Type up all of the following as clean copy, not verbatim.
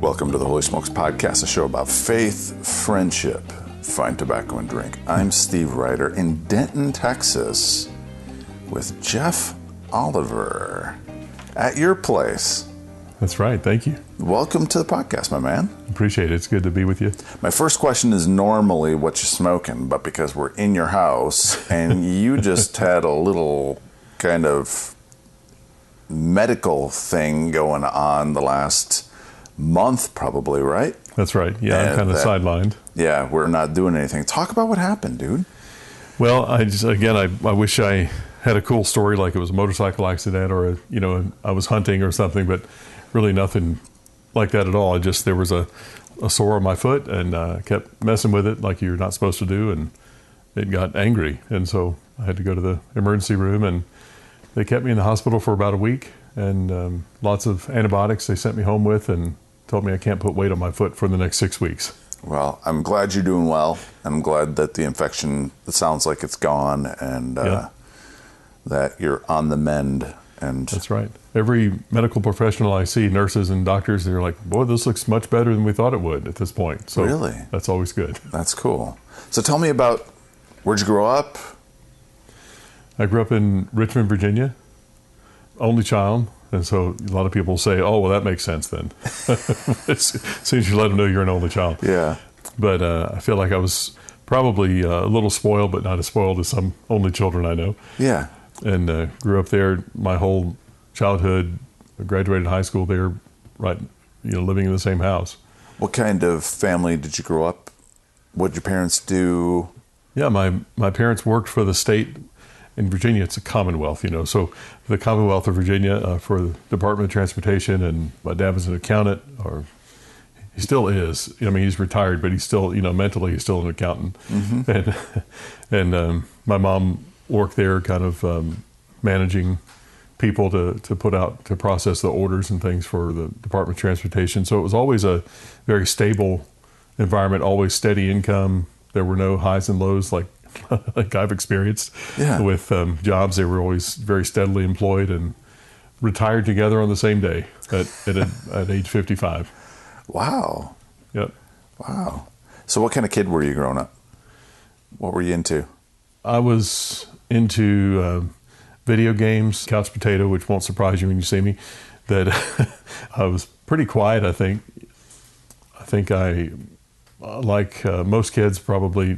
Welcome to the Holy Smokes Podcast, a show about faith, friendship, fine tobacco, and drink. I'm Steve Ryder in Denton, Texas, with Jeff Oliver at your place. That's right. Thank you. Welcome to the podcast, my man. Appreciate it. It's good to be with you. My first question is normally what you smoking, but because we're in your house and you just had a little kind of medical thing going on the last month, probably, right? That's right. Yeah, I'm kind of sidelined. Yeah, we're not doing anything. Talk about what happened, dude. Well, I wish I had a cool story like it was a motorcycle accident or, I was hunting or something, but really nothing like that at all. There was a sore on my foot and kept messing with it like you're not supposed to do, and it got angry. And so I had to go to the emergency room, and they kept me in the hospital for about a week, and lots of antibiotics they sent me home with and told me I can't put weight on my foot for the next 6 weeks. Well, I'm glad you're doing well. I'm glad that the infection, it sounds like it's gone, and that you're on the mend. And that's right. Every medical professional I see, nurses and doctors, they're like, boy, this looks much better than we thought it would at this point. So really? That's always good. That's cool. So tell me about, where'd you grow up? I grew up in Richmond, Virginia, only child. And so a lot of people say, oh, well, that makes sense then. As soon as you let them know you're an only child. Yeah. But I feel like I was probably a little spoiled, but not as spoiled as some only children I know. Yeah. And grew up there my whole childhood. I graduated high school there, right, living in the same house. What kind of family did you grow up? What did your parents do? Yeah, my parents worked for the state. In Virginia, it's a Commonwealth, so the Commonwealth of Virginia for the Department of Transportation, and my dad was an accountant, or he still is. He's retired, but he's still, mentally he's still an accountant. Mm-hmm. And my mom worked there kind of managing people to process the orders and things for the Department of Transportation. So it was always a very stable environment, always steady income. There were no highs and lows like I've experienced with jobs. They were always very steadily employed and retired together on the same day at age 55. Wow. Yep. Wow. So what kind of kid were you growing up? What were you into? I was into video games, couch potato, which won't surprise you when you see me, that I was pretty quiet, I think. I think I, like most kids, probably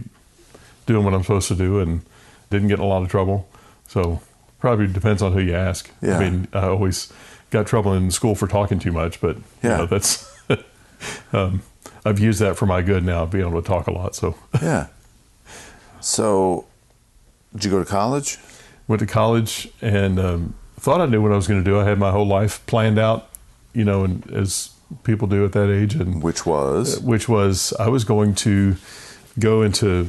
doing what I'm supposed to do and didn't get in a lot of trouble. So probably depends on who you ask. Yeah. I always got trouble in school for talking too much, but that's I've used that for my good now, being able to talk a lot. So yeah. So did you go to college? Went to college and thought I knew what I was going to do. I had my whole life planned out, and as people do at that age. And which was I was going to go into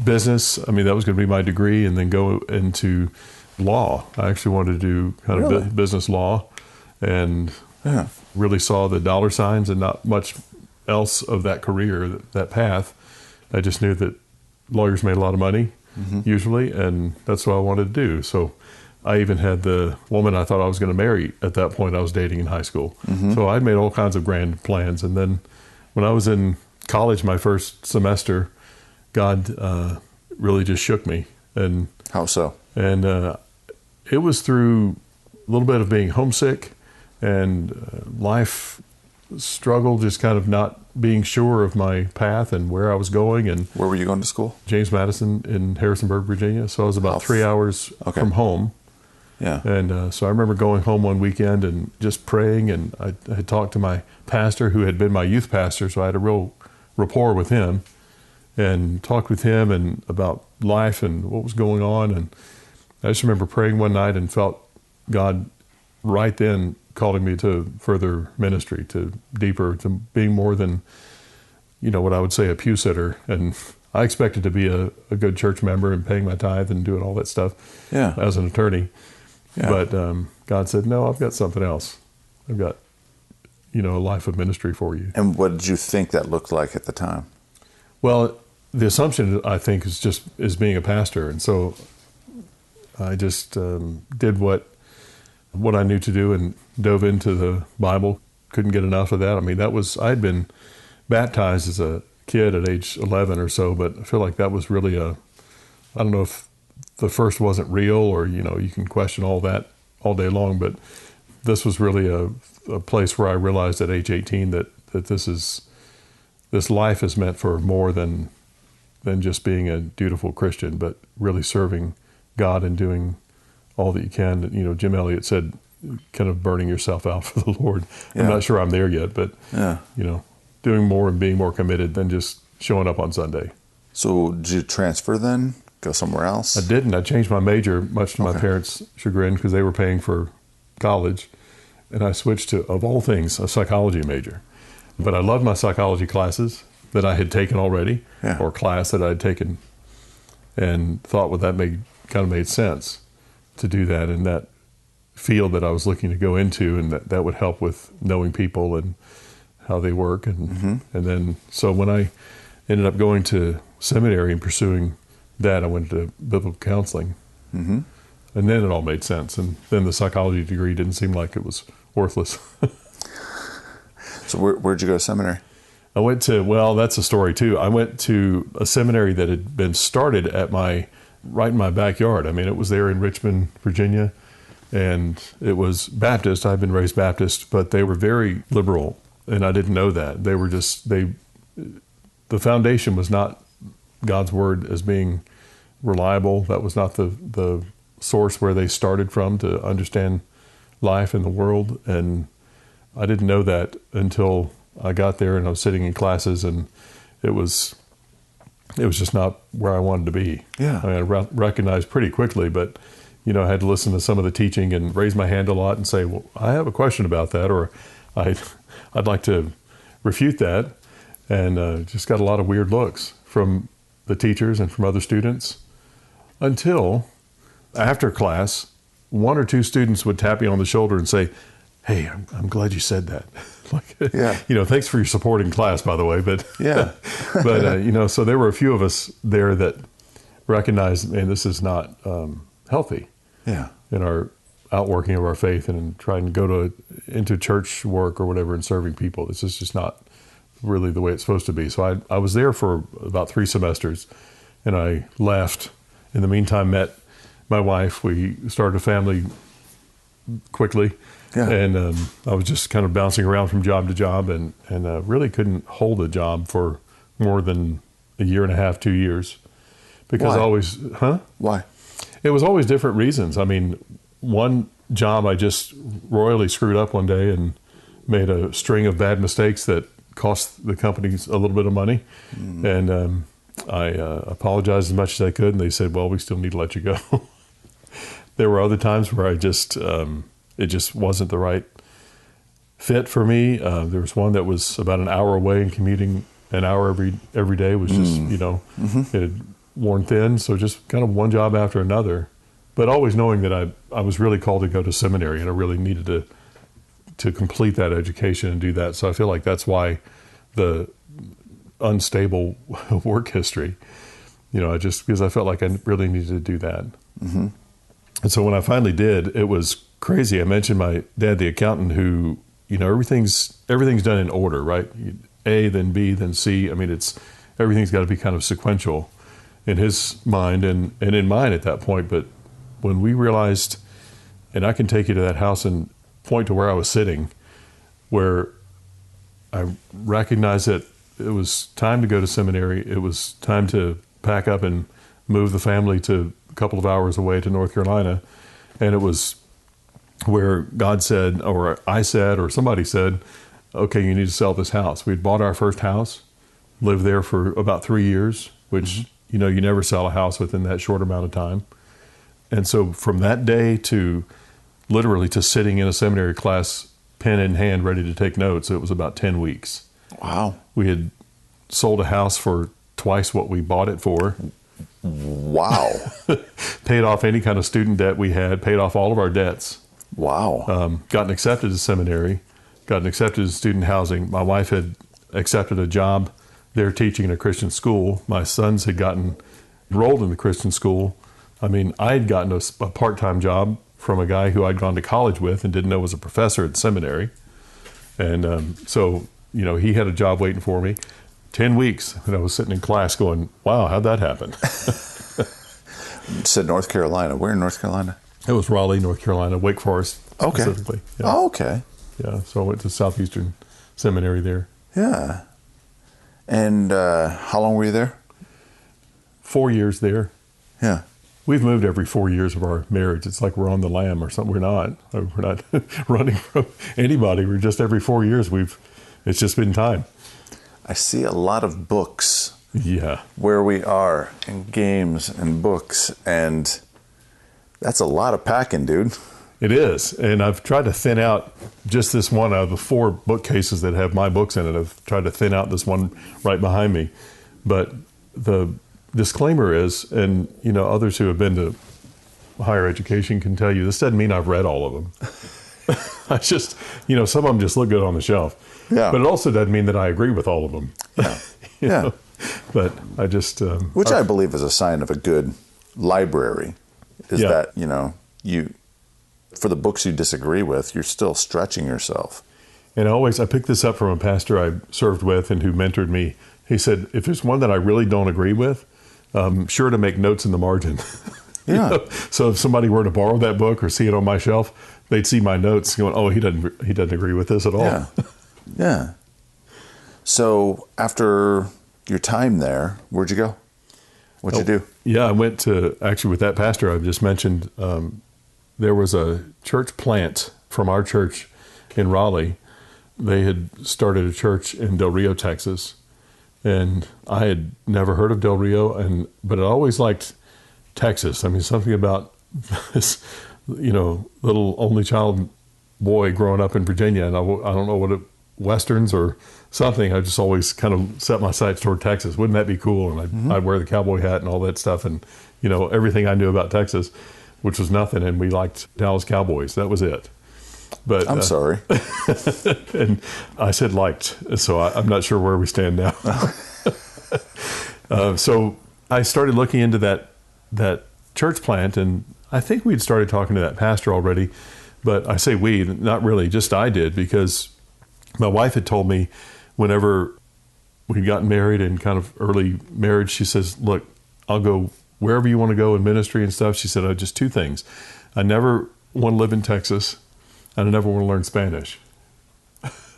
business. That was going to be my degree, and then go into law. I actually wanted to do kind of business law, and really saw the dollar signs and not much else of that career, that path. I just knew that lawyers made a lot of money, usually, and that's what I wanted to do. So I even had the woman I thought I was going to marry at that point I was dating in high school. Mm-hmm. So I'd made all kinds of grand plans. And then when I was in college, my first semester, God really just shook me. And how so? And it was through a little bit of being homesick and life struggle, just kind of not being sure of my path and where I was going. And where were you going to school? James Madison in Harrisonburg, Virginia. So I was about 3 hours from home. Yeah. And so I remember going home one weekend and just praying, and I had talked to my pastor, who had been my youth pastor, so I had a real rapport with him, and talked with him and about life and what was going on. And I just remember praying one night and felt God right then calling me to further ministry, to deeper, to being more than, what I would say a pew sitter. And I expected to be a good church member and paying my tithe and doing all that stuff as an attorney. Yeah. But God said, no, I've got something else. I've got, a life of ministry for you. And what did you think that looked like at the time? Well, the assumption, I think, is being a pastor. And so I just did what I knew to do and dove into the Bible. couldn't get enough of that. I mean, I'd been baptized as a kid at age 11 or so, but I feel like that was really I don't know if the first wasn't real, or, you can question all that all day long, but this was really a place where I realized at age 18 that this life is meant for more than just being a dutiful Christian, but really serving God and doing all that you can. Jim Elliot said, kind of burning yourself out for the Lord. Yeah. I'm not sure I'm there yet, but doing more and being more committed than just showing up on Sunday. So did you transfer then? Go somewhere else? I didn't. I changed my major, much to my parents' chagrin, because they were paying for college. And I switched to, of all things, a psychology major. But I loved my psychology classes that I had taken already, or class that I had taken, and thought, well, that kind of made sense to do that in that field that I was looking to go into, and that would help with knowing people and how they work. And then, so when I ended up going to seminary and pursuing that, I went to biblical counseling. And then it all made sense. And then the psychology degree didn't seem like it was worthless. So where'd you go to seminary? I went to, well, that's a story too. I went to a seminary that had been started right in my backyard. I mean, it was there in Richmond, Virginia, and it was Baptist. I'd been raised Baptist, but they were very liberal, and I didn't know that. They were the foundation was not God's word as being reliable. That was not the source where they started from to understand life in the world. And I didn't know that until I got there and I was sitting in classes, and it was just not where I wanted to be. Yeah. I mean, I recognized pretty quickly, but I had to listen to some of the teaching and raise my hand a lot and say, well, I have a question about that, or I'd like to refute that. And just got a lot of weird looks from the teachers and from other students, until after class, one or two students would tap me on the shoulder and say, hey, I'm glad you said that. Thanks for your support in class, by the way. But so there were a few of us there that recognized, man, this is not healthy. Yeah. In our outworking of our faith and in trying to go into church work or whatever and serving people. This is just not really the way it's supposed to be. So I was there for about 3 semesters, and I left. In the meantime, met my wife. We started a family quickly. Yeah. And I was just kind of bouncing around from job to job, and really couldn't hold a job for more than a year and a half, 2 years. Because Why? It was always different reasons. I mean, one job I just royally screwed up one day and made a string of bad mistakes that cost the companies a little bit of money. And I apologized as much as I could, and they said, well, we still need to let you go. There were other times where I just, it just wasn't the right fit for me. There was one that was about an hour away, and commuting an hour every day was just, it had worn thin. So just kind of one job after another, but always knowing that I was really called to go to seminary, and I really needed to complete that education and do that. So I feel like that's why the unstable work history, just because I felt like I really needed to do that. And so when I finally did, it was crazy. I mentioned my dad, the accountant, who, everything's done in order, right? A, then B, then C. I mean, everything's got to be kind of sequential in his mind and in mine at that point. But when we realized, and I can take you to that house and point to where I was sitting, where I recognized that it was time to go to seminary. It was time to pack up and move the family to a couple of hours away to North Carolina. And it was where God said, or I said, or somebody said, okay, you need to sell this house. We'd bought our first house, lived there for about 3 years, which, you never sell a house within that short amount of time. And so from that day to literally to sitting in a seminary class, pen in hand, ready to take notes, it was about 10 weeks. Wow. We had sold a house for twice what we bought it for. Wow. Paid off any kind of student debt we had, paid off all of our debts. Wow. Gotten accepted to seminary, gotten accepted to student housing. My wife had accepted a job there teaching in a Christian school. My sons had gotten enrolled in the Christian school. I mean, I had gotten a part-time job from a guy who I'd gone to college with and didn't know was a professor at seminary. And so, he had a job waiting for me. 10 weeks, and I was sitting in class going, wow, how'd that happen? You said North Carolina. Where in North Carolina? It was Raleigh, North Carolina, Wake Forest specifically. Yeah. Oh, okay. Yeah, so I went to Southeastern Seminary there. Yeah. And how long were you there? 4 years there. Yeah. We've moved every 4 years of our marriage. It's like we're on the lam or something. We're not. We're not running from anybody. We're just every 4 years. It's just been time. I see a lot of books. Yeah. Where we are, and games and books, and that's a lot of packing, dude. It is. And I've tried to thin out just this one out of the 4 bookcases that have my books in it. I've tried to thin out this one right behind me. But the disclaimer is, and others who have been to higher education can tell you, this doesn't mean I've read all of them. I just, some of them just look good on the shelf. Yeah. But it also doesn't mean that I agree with all of them. Yeah. know? But I just... Which I believe is a sign of a good library, is that, you, for the books you disagree with, you're still stretching yourself. And I picked this up from a pastor I served with and who mentored me. He said, if there's one that I really don't agree with, sure to make notes in the margin. Yeah. So if somebody were to borrow that book or see it on my shelf, they'd see my notes going, oh, he doesn't agree with this at all. Yeah. Yeah. So after your time there, where'd you go? What'd you do? Yeah, I went to, actually with that pastor I've just mentioned, there was a church plant from our church in Raleigh. They had started a church in Del Rio, Texas. And I had never heard of Del Rio, but I always liked Texas. I mean, something about this, little only child boy growing up in Virginia, and I don't know what Westerns or something. I just always kind of set my sights toward Texas. Wouldn't that be cool? And I'd wear the cowboy hat and all that stuff, and everything I knew about Texas, which was nothing. And we liked Dallas Cowboys. That was it. But I'm sorry. And I said liked, so I'm not sure where we stand now. So I started looking into that church plant, and I think we'd started talking to that pastor already. But I say we, not really, just I did, because my wife had told me whenever we'd gotten married and kind of early marriage, she says, look, I'll go wherever you want to go in ministry and stuff. She said, just 2 things. I never want to live in Texas, and I never want to learn Spanish.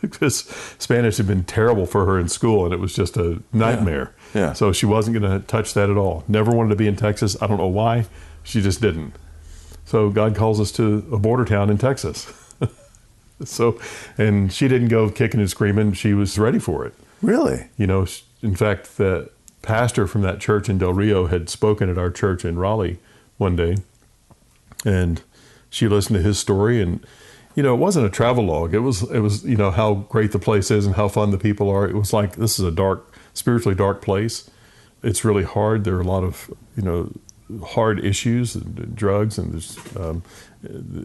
Because Spanish had been terrible for her in school, and it was just a nightmare. Yeah. So she wasn't going to touch that at all. Never wanted to be in Texas. I don't know why. She just didn't. So God calls us to a border town in Texas. And she didn't go kicking and screaming. She was ready for it. Really? In fact, the pastor from that church in Del Rio had spoken at our church in Raleigh one day, and she listened to his story, and it wasn't a travel log. It was how great the place is and how fun the people are. It was like, this is a spiritually dark place. It's really hard. There are a lot of hard issues, and drugs, and there's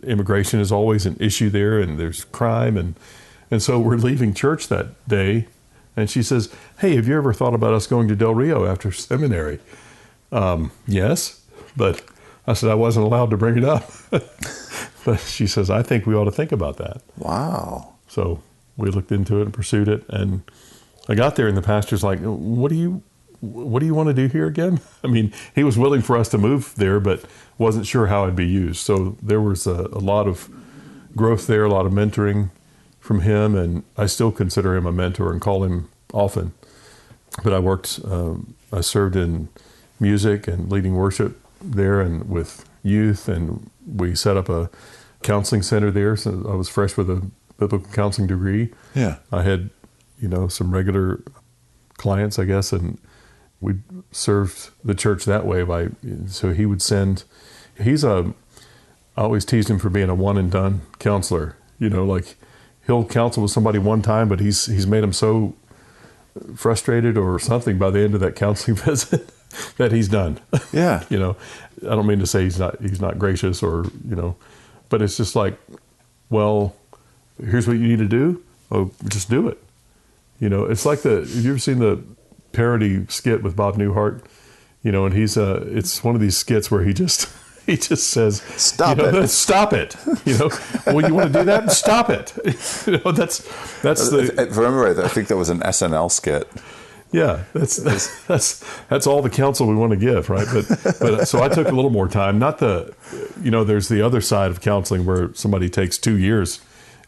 immigration is always an issue there, and there's crime, and so we're leaving church that day, and she says, hey, have you ever thought about us going to Del Rio after seminary? Yes, but I said I wasn't allowed to bring it up. But she says, I think we ought to think about that. Wow. So we looked into it and pursued it, and I got there, and the pastor's like, what do you want to do here again? I mean, he was willing for us to move there, but wasn't sure how it'd be used. So there was a lot of growth there, a lot of mentoring from him, and I still consider him a mentor and call him often. But I served in music and leading worship there, and with youth, and we set up a counseling center there. So I was fresh with a biblical counseling degree. Yeah. I had, some regular clients, I guess, and we served the church that way so he would send, I always teased him for being a one and done counselor, like he'll counsel with somebody one time, but he's made them so frustrated or something by the end of that counseling visit that he's done. Yeah. I don't mean to say he's not gracious or, but it's just like, well, here's what you need to do. Oh, just do it. It's like have you ever seen the parody skit with Bob Newhart? And it's one of these skits where he he just says, Stop it. Stop it. Well, you want to do that? Stop it. That's the. If I remember right, I think that was an SNL skit. Yeah, that's all the counsel we want to give, right? But so I took a little more time. Not there's the other side of counseling where somebody takes 2 years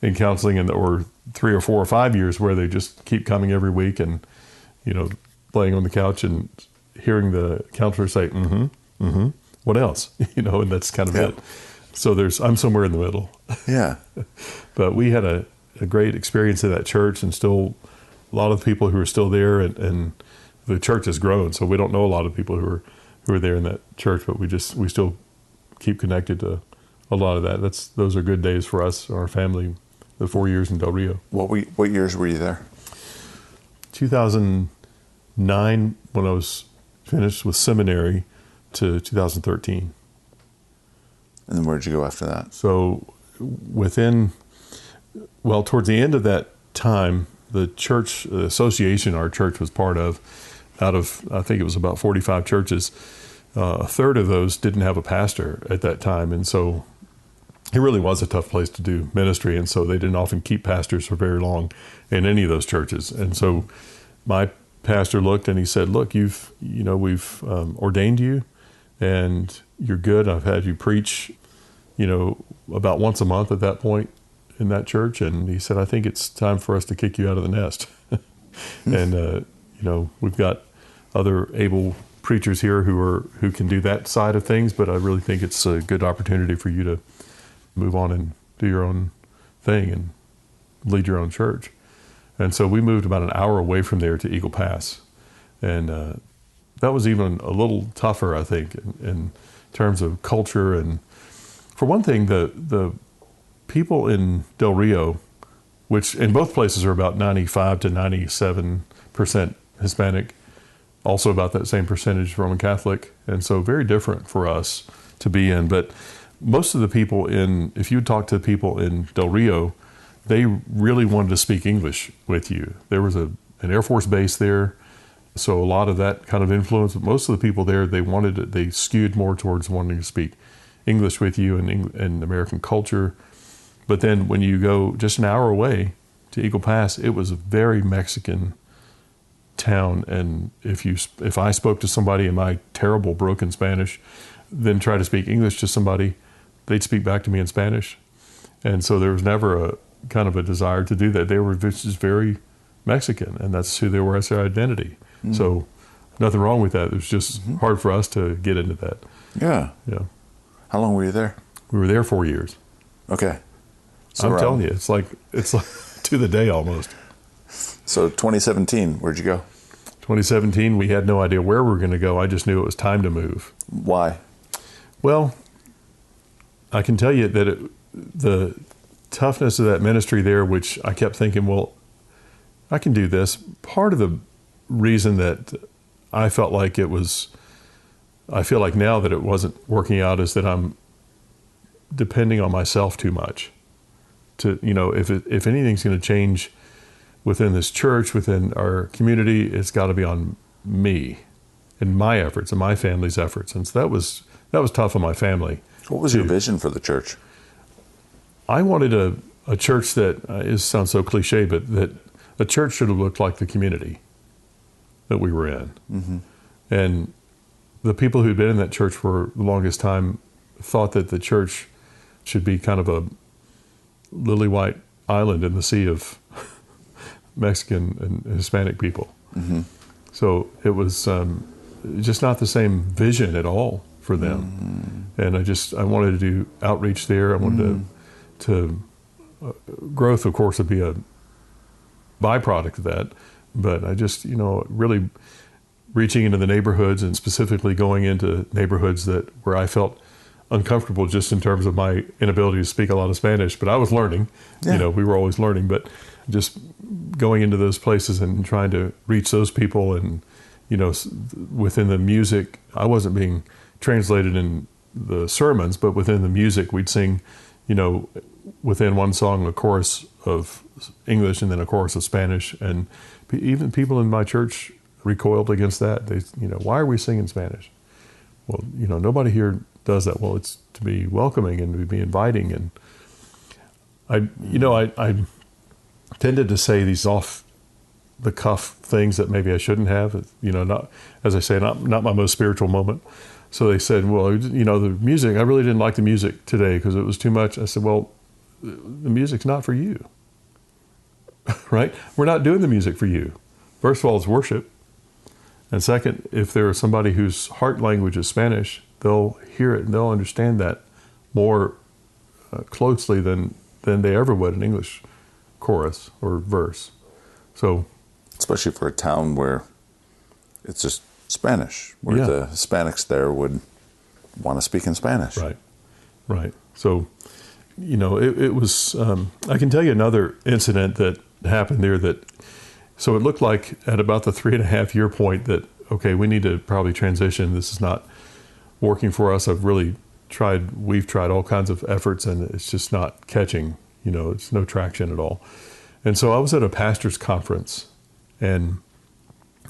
in counseling, or 3 or 4 or 5 years where they just keep coming every week and laying on the couch and hearing the counselor say, what else? And that's kind of it. So I'm somewhere in the middle. Yeah. But we had a great experience in that church, and still a lot of people who are still there, and the church has grown. So we don't know a lot of people who are there in that church, but we still keep connected to a lot of that. Those are good days for us, our family, the 4 years in Del Rio. What years were you there? 2009, when I was finished with seminary, to 2013. And then where'd you go after that? So towards the end of that time, the church association our church was part of, out of, I think it was about 45 churches, a third of those didn't have a pastor at that time. And so it really was a tough place to do ministry. And so they didn't often keep pastors for very long in any of those churches. And so my pastor looked and he said, look, we've ordained you and you're good. I've had you preach, about once a month at that point in that church. And he said, I think it's time for us to kick you out of the nest. And, we've got other able preachers here who can do that side of things, but I really think it's a good opportunity for you to move on and do your own thing and lead your own church. And so we moved about an hour away from there to Eagle Pass. And that was even a little tougher, I think, in terms of culture. And for one thing, the people in Del Rio, which in both places are about 95 to 97% Hispanic, also about that same percentage Roman Catholic, and so very different for us to be in. But most of the people if you talk to people in Del Rio, they really wanted to speak English with you. There was an Air Force base there, so a lot of that kind of influence. But most of the people there, they skewed more towards wanting to speak English with you and American culture. But then when you go just an hour away to Eagle Pass, it was a very Mexican town. And if I spoke to somebody in my terrible broken Spanish, then try to speak English to somebody, they'd speak back to me in Spanish. And so there was never a kind of a desire to do that. They were just very Mexican, and that's who they were as their identity. Mm. So nothing wrong with that. It was just hard for us to get into that. Yeah. Yeah. How long were you there? We were there 4 years. Okay. So I'm telling you, it's like to the day almost. So 2017, where'd you go? 2017, we had no idea where we were going to go. I just knew it was time to move. Why? Well, I can tell you that the toughness of that ministry there, which I kept thinking, well, I can do this. Part of the reason that I felt like I feel like now that it wasn't working out is that I'm depending on myself too much. If anything's going to change within this church, within our community, it's got to be on me and my efforts and my family's efforts. And so that was tough on my family. What was your vision for the church? I wanted a church that, it sounds so cliche, but that a church should have looked like the community that we were in. Mm-hmm. And the people who'd been in that church for the longest time thought that the church should be kind of a lily white island in the sea of Mexican and Hispanic people. Mm-hmm. So it was just not the same vision at all for them. Mm-hmm. And I wanted to do outreach there. I wanted to growth, of course, would be a byproduct of that. But I just, really reaching into the neighborhoods and specifically going into neighborhoods where I felt uncomfortable just in terms of my inability to speak a lot of Spanish. But I was learning. Yeah. We were always learning. But just going into those places and trying to reach those people and, within the music, I wasn't being translated in the sermons, but within the music, we'd sing, within one song, a chorus of English and then a chorus of Spanish. And even people in my church recoiled against that. They, why are we singing Spanish? Well, nobody here does that? Well, it's to be welcoming and to be inviting. And I tended to say these off the cuff things that maybe I shouldn't have, not, as I say, not my most spiritual moment. So they said, well, the music, I really didn't like the music today because it was too much. I said, well, the music's not for you, right? We're not doing the music for you. First of all, it's worship. And second, if there is somebody whose heart language is Spanish, they'll hear it and they'll understand that more closely than they ever would an English chorus or verse. So, especially for a town where it's just Spanish, where the Hispanics there would want to speak in Spanish. Right. So, it was, I can tell you another incident that happened there so it looked like at about the 3.5 year point that, okay, we need to probably transition. This is not working for us. We've tried all kinds of efforts and it's just not catching, it's no traction at all. And so I was at a pastor's conference and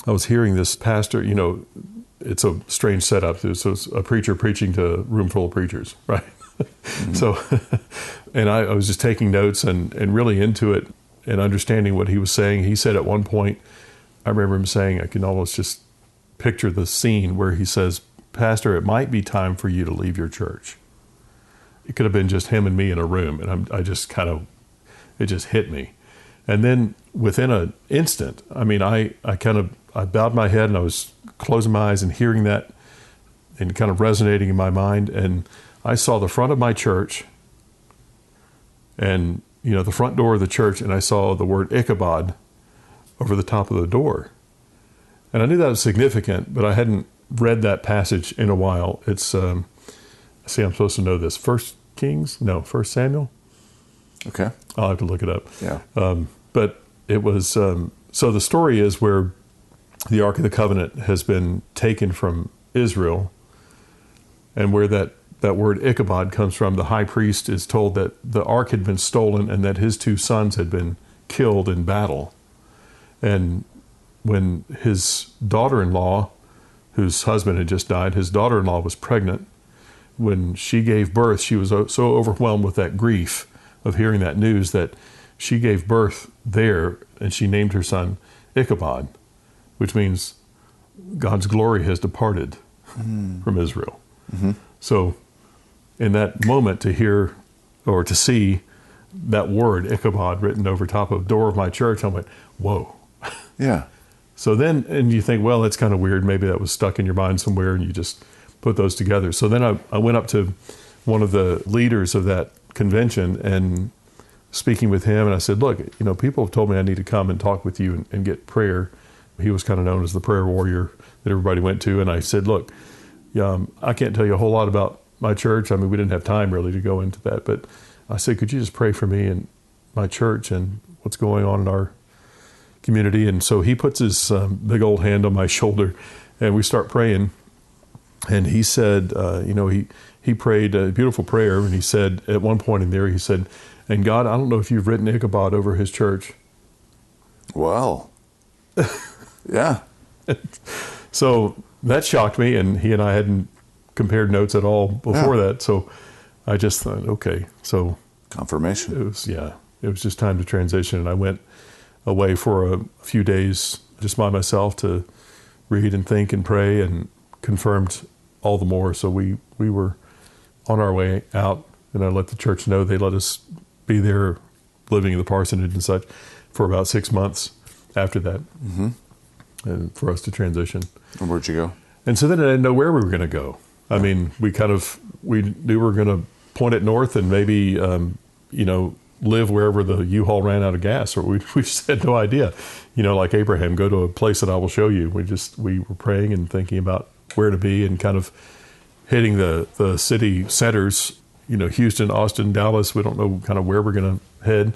I was hearing this pastor, it's a strange setup. So it's a preacher preaching to a room full of preachers, right? Mm-hmm. So, and I was just taking notes and really into it and understanding what he was saying. He said at one point, I remember him saying, I can almost just picture the scene where he says, Pastor, it might be time for you to leave your church. It could have been just him and me in a room. And it just hit me. And then within an instant, I bowed my head and I was closing my eyes and hearing that and kind of resonating in my mind. And I saw the front of my church and, the front door of the church, and I saw the word Ichabod over the top of the door. And I knew that was significant, but I hadn't read that passage in a while. It's, I'm supposed to know this. 1 Samuel? Okay. I'll have to look it up. Yeah. But it was, so the story is where the Ark of the Covenant has been taken from Israel, and where that word Ichabod comes from. The high priest is told that the Ark had been stolen and that his 2 sons had been killed in battle. And when his daughter-in-law, whose husband had just died, his daughter-in-law was pregnant. When she gave birth, she was so overwhelmed with that grief of hearing that news that she gave birth there, and she named her son Ichabod, which means God's glory has departed from Israel. Mm-hmm. So in that moment, to hear or to see that word Ichabod written over top of the door of my church, I went, whoa. Yeah. So then, and you think, well, that's kind of weird. Maybe that was stuck in your mind somewhere and you just put those together. So then I went up to one of the leaders of that convention and speaking with him, and I said, look, people have told me I need to come and talk with you and get prayer. He was kind of known as the prayer warrior that everybody went to. And I said, look, I can't tell you a whole lot about my church. We didn't have time really to go into that. But I said, could you just pray for me and my church and what's going on in our community? And so he puts his big old hand on my shoulder and we start praying. And he said, he prayed a beautiful prayer. And he said, at one point in there, he said, and God, I don't know if you've written Ichabod over his church. Well, yeah. So that shocked me, and he and I hadn't compared notes at all before that. So I just thought, okay. So confirmation. It was just time to transition. And I went away for a few days just by myself to read and think and pray, and confirmed all the more. So we were on our way out, and I let the church know. They let us be there living in the parsonage and such for about 6 months after that, and for us to transition. And where'd you go? And so then I didn't know where we were going to go. I mean, we knew we were going to point it north and maybe, live wherever the U-Haul ran out of gas, or we just had no idea. Like Abraham, go to a place that I will show you. We were praying and thinking about where to be and kind of hitting the city centers, Houston, Austin, Dallas. We don't know kind of where we're going to head.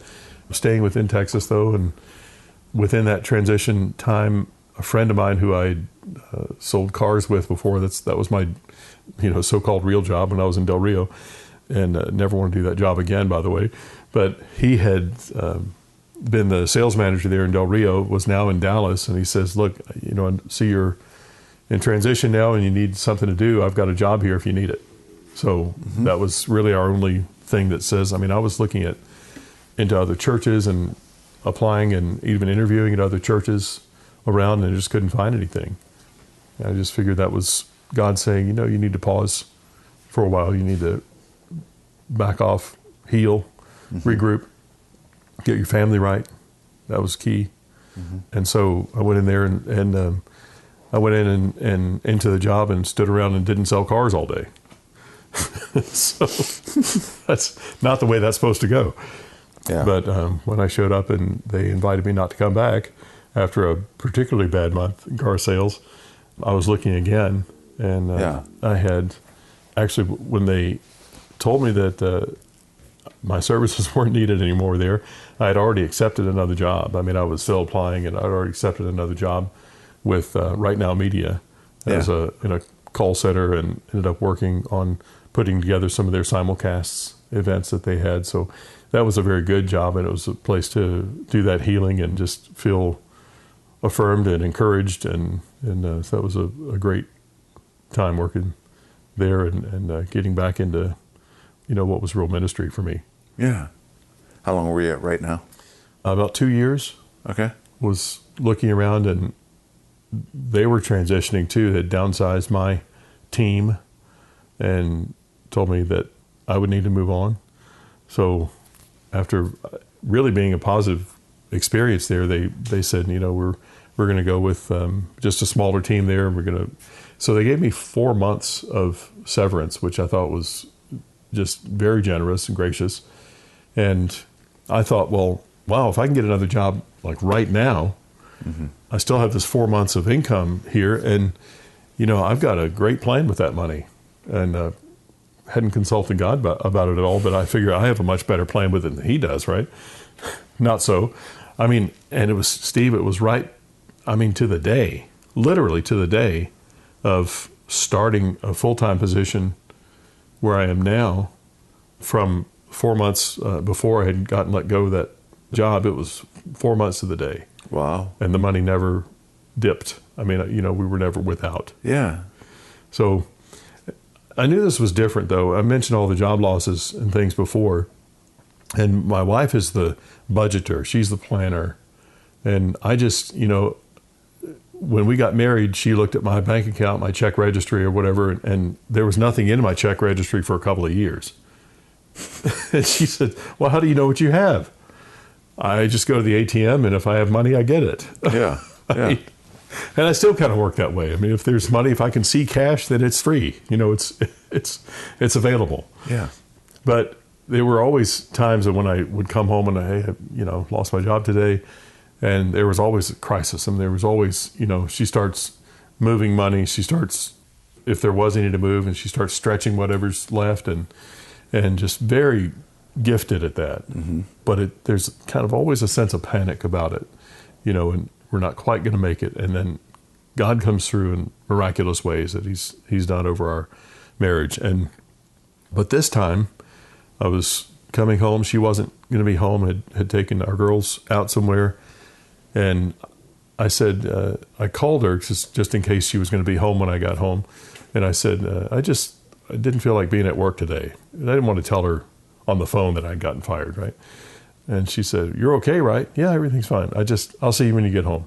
Staying within Texas, though, and within that transition time, a friend of mine who I sold cars with before, that was my, so-called real job when I was in Del Rio, and never want to do that job again, by the way. But he had been the sales manager there in Del Rio, was now in Dallas, and he says, look, I see you're in transition now and you need something to do. I've got a job here if you need it. So that was really our only thing that says, I mean, I was looking into other churches and applying and even interviewing at other churches around, and I just couldn't find anything. And I just figured that was God saying, you need to pause for a while. You need to back off, heal, regroup, get your family right. That was key. And so I went in there and I went in and into the job and stood around and didn't sell cars all day. So that's not the way that's supposed to go. Yeah. But when I showed up and they invited me not to come back after a particularly bad month in car sales, I was looking again. And I had actually, when they told me that my services weren't needed anymore there, I had already accepted another job. I mean, I was still applying, and I'd already accepted another job with Right Now Media as in a call center, and ended up working on putting together some of their simulcasts events that they had. So that was a very good job, and it was a place to do that healing and just feel affirmed and encouraged. And so that was a great time working there and getting back into, what was real ministry for me. Yeah. How long were you at Right Now? About 2 years. Okay. Was looking around, and they were transitioning too. They had downsized my team and told me that I would need to move on. So after really being a positive experience there, they said, we're going to go with just a smaller team there. And so they gave me 4 months of severance, which I thought was just very generous and gracious. And I thought, well, wow, if I can get another job like right now, I still have this 4 months of income here. And, I've got a great plan with that money. And hadn't consulted God about it at all, but I figure I have a much better plan with it than he does, right? Not so. I mean, and it was, Steve, it was right, to the day, literally to the day of starting a full-time position where I am now. From 4 months before I had gotten let go of that job, it was 4 months to the day. Wow. And the money never dipped. I mean, we were never without. Yeah. So I knew this was different, though. I mentioned all the job losses and things before. And my wife is the budgeter. She's the planner. And I just, when we got married, she looked at my bank account, my check registry or whatever, and there was nothing in my check registry for a couple of years. And she said, well, how do you know what you have? I just go to the ATM, and if I have money, I get it. Yeah. Yeah. And I still kind of work that way. I mean, if there's money, if I can see cash, then it's free. It's available. Yeah. But there were always times when I would come home and I lost my job today, and there was always a crisis. I mean, there was always, she starts moving money. She starts, if there was any to move, and she starts stretching whatever's left, and just very gifted at that. But there's kind of always a sense of panic about it, and we're not quite going to make it. And then God comes through in miraculous ways that he's done over our marriage. But this time I was coming home. She wasn't going to be home, had taken our girls out somewhere. And I said, I called her just in case she was going to be home when I got home. And I said, I didn't feel like being at work today. And I didn't want to tell her on the phone that I'd gotten fired, right? And she said, you're okay, right? Yeah, everything's fine. I'll see you when you get home.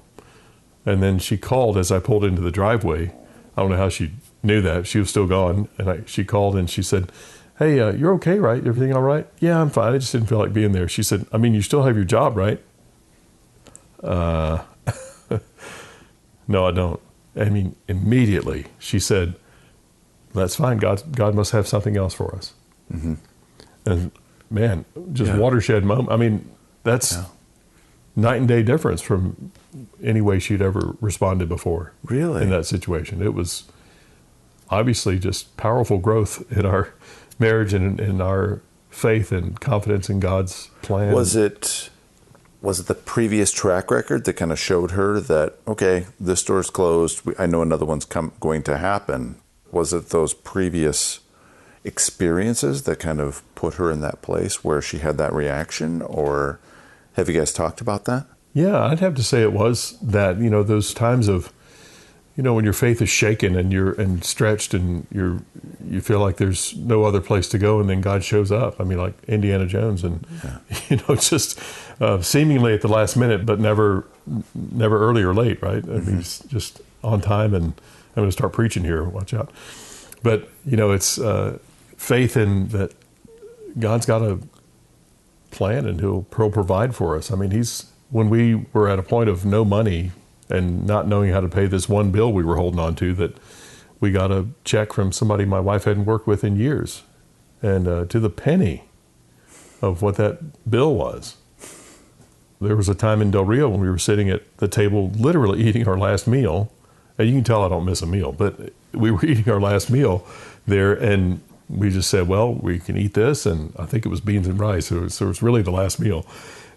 And then she called as I pulled into the driveway. I don't know how she knew that. She was still gone. And she called and she said, hey, you're okay, right? Everything all right? Yeah, I'm fine. I just didn't feel like being there. She said, you still have your job, right? No, I don't. Immediately she said, that's fine. God must have something else for us. And man, just watershed moment. That's night and day difference from any way she'd ever responded before. Really? In that situation. It was obviously just powerful growth in our marriage and in our faith and confidence in God's plan. Was it the previous track record that kind of showed her that, okay, this door's closed, I know another one's going to happen? Was it those previous experiences that kind of put her in that place where she had that reaction? Or have you guys talked about that? Yeah, I'd have to say it was that, those times of, when your faith is shaken and and stretched and you feel like there's no other place to go, and then God shows up. I mean, like Indiana Jones, and just seemingly at the last minute, but never early or late, right? I mean, he's just on time. And I'm going to start preaching here. Watch out. But it's faith in that God's got a plan and He'll provide for us. I mean, when we were at a point of no money and not knowing how to pay this one bill we were holding on to, that we got a check from somebody my wife hadn't worked with in years, and to the penny of what that bill was. There was a time in Del Rio when we were sitting at the table, literally eating our last meal. And you can tell I don't miss a meal, but we were eating our last meal there, and we just said, well, we can eat this, and I think it was beans and rice, so it was really the last meal.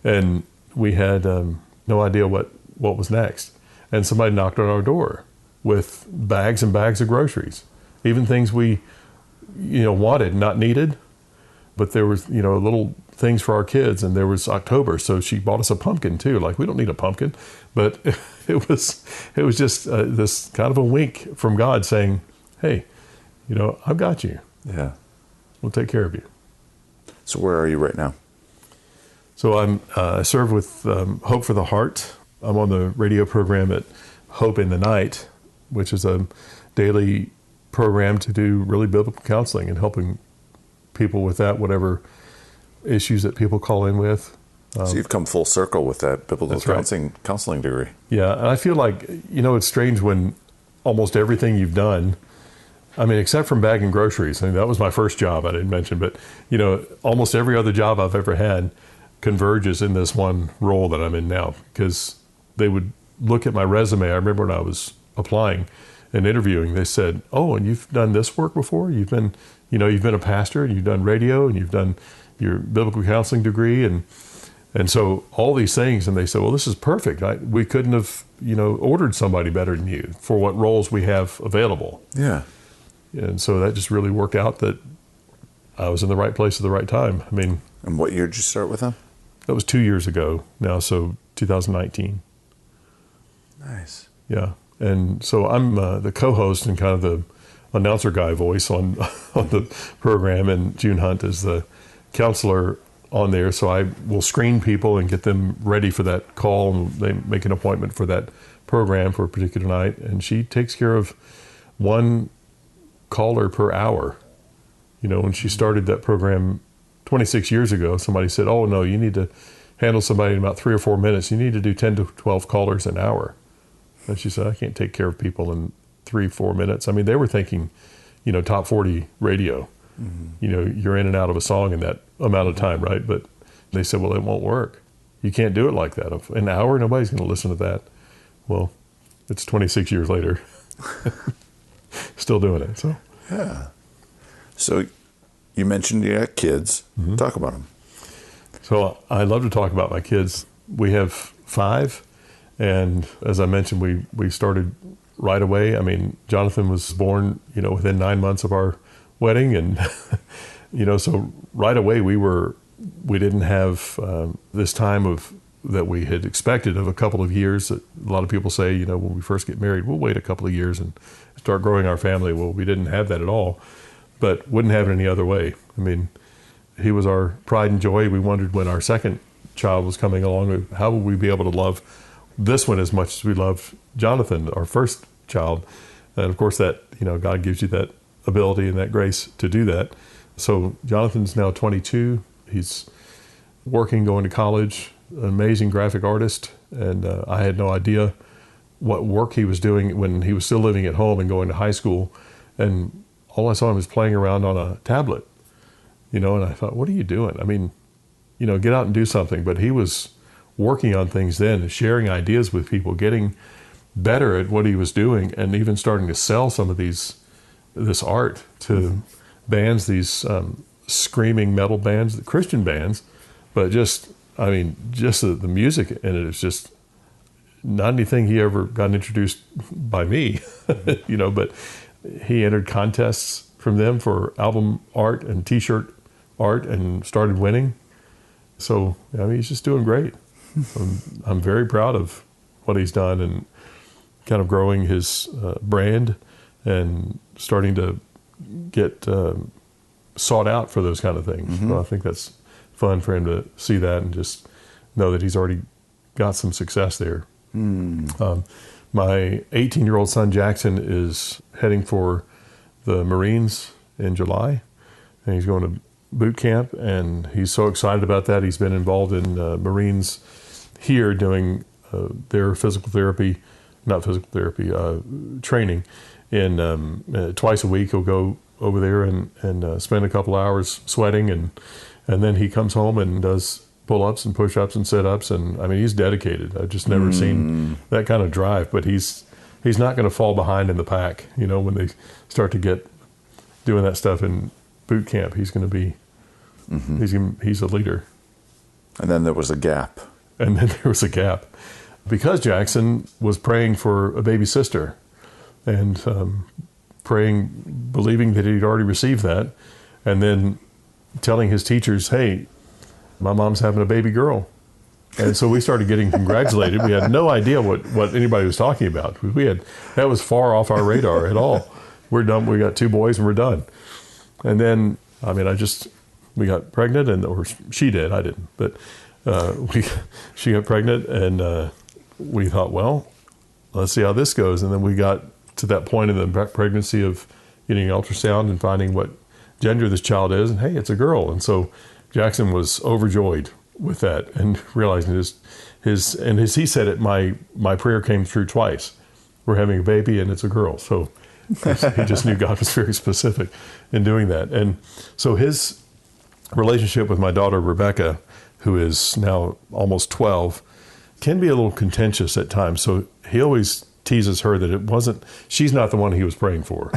And we had no idea what was next. And somebody knocked on our door with bags and bags of groceries, even things we, wanted, not needed. But there was, little things for our kids, and there was October, so she bought us a pumpkin too. Like, we don't need a pumpkin, but it was just this kind of a wink from God saying, hey, I've got you. Yeah. We'll take care of you. So where are you right now? So I serve with Hope for the Heart. I'm on the radio program at Hope in the Night, which is a daily program to do really biblical counseling and helping people with that, whatever issues that people call in with. So you've come full circle with that biblical counseling degree. Yeah, and I feel like, it's strange when almost everything you've done, I mean, except from bagging groceries. I mean, that was my first job, I didn't mention, but, almost every other job I've ever had converges in this one role that I'm in now, because they would look at my resume. I remember when I was applying and interviewing, they said, oh, and you've done this work before? You've been a pastor, and you've done radio, and you've done your biblical counseling degree, and so all these things. And they said, well, this is perfect. We couldn't have, ordered somebody better than you for what roles we have available. Yeah. And so that just really worked out that I was in the right place at the right time. I mean. And what year did you start with them? That was 2 years ago now, so 2019. Nice. Yeah. And so I'm the co-host and kind of the announcer guy voice on the program, and June Hunt is the counselor on there. So I will screen people and get them ready for that call, and they make an appointment for that program for a particular night. And she takes care of one caller per hour. When she started that program 26 years ago, somebody said, oh, no, you need to handle somebody in about 3 or 4 minutes. You need to do 10 to 12 callers an hour. And she said, I can't take care of people in 3-4 minutes. I mean, they were thinking, top 40 radio. Mm-hmm. You're in and out of a song in that amount of time, right? But they said, well, it won't work. You can't do it like that. An hour, nobody's going to listen to that. Well, it's 26 years later. Still doing it. So yeah. So you mentioned you got kids. Mm-hmm. Talk about them. So I love to talk about my kids. We have 5. And as I mentioned, we started right away. I mean, Jonathan was born, within 9 months of our wedding. And, so right away we didn't have this time that we had expected of a couple of years. A lot of people say, when we first get married, we'll wait a couple of years and start growing our family. Well, we didn't have that at all, but wouldn't have it any other way. I mean, he was our pride and joy. We wondered when our second child was coming along, how would we be able to love this one as much as we loved Jonathan, our first child. And of course that, God gives you that ability and that grace to do that. So Jonathan's now 22. He's working, going to college, an amazing graphic artist. And I had no idea what work he was doing when he was still living at home and going to high school. And all I saw him was playing around on a tablet, and I thought, what are you doing? I mean, get out and do something. But he was working on things then, sharing ideas with people, getting better at what he was doing, and even starting to sell some of this art to bands, these screaming metal bands, the Christian bands, but just the music in it is just not anything he ever got introduced by me, but he entered contests from them for album art and T-shirt art and started winning. So, he's just doing great. I'm very proud of what he's done. And kind of growing his brand and starting to get sought out for those kind of things. So I think that's fun for him to see that and just know that he's already got some success there. My 18-year-old son Jackson is heading for the Marines in July, and he's going to boot camp, and he's so excited about that. He's been involved in Marines here doing their training. And twice a week he'll go over there and spend a couple hours sweating, and then he comes home and does pull-ups and push-ups and sit-ups, and I mean, he's dedicated. I've just never seen that kind of drive, but he's not going to fall behind in the pack. You know, when they start to get doing that stuff in boot camp, he's going to be he's a leader. And then there was a gap. Because Jackson was praying for a baby sister, and praying, believing that he'd already received that, and then telling his teachers, "Hey, my mom's having a baby girl." And so we started getting congratulated. We had no idea what anybody was talking about. That was far off our radar at all. We're done. We got 2 boys and we're done. And then, I mean, we got pregnant, or she did. I didn't, but she got pregnant, and we thought, well, let's see how this goes. And then we got to that point in the pregnancy of getting an ultrasound and finding what gender this child is, and hey, it's a girl. And so Jackson was overjoyed with that, and realizing and as he said it, my prayer came through twice. We're having a baby and it's a girl. So he just knew God was very specific in doing that. And so his relationship with my daughter, Rebecca, who is now almost 12, can be a little contentious at times. So he always teases her that she's not the one he was praying for.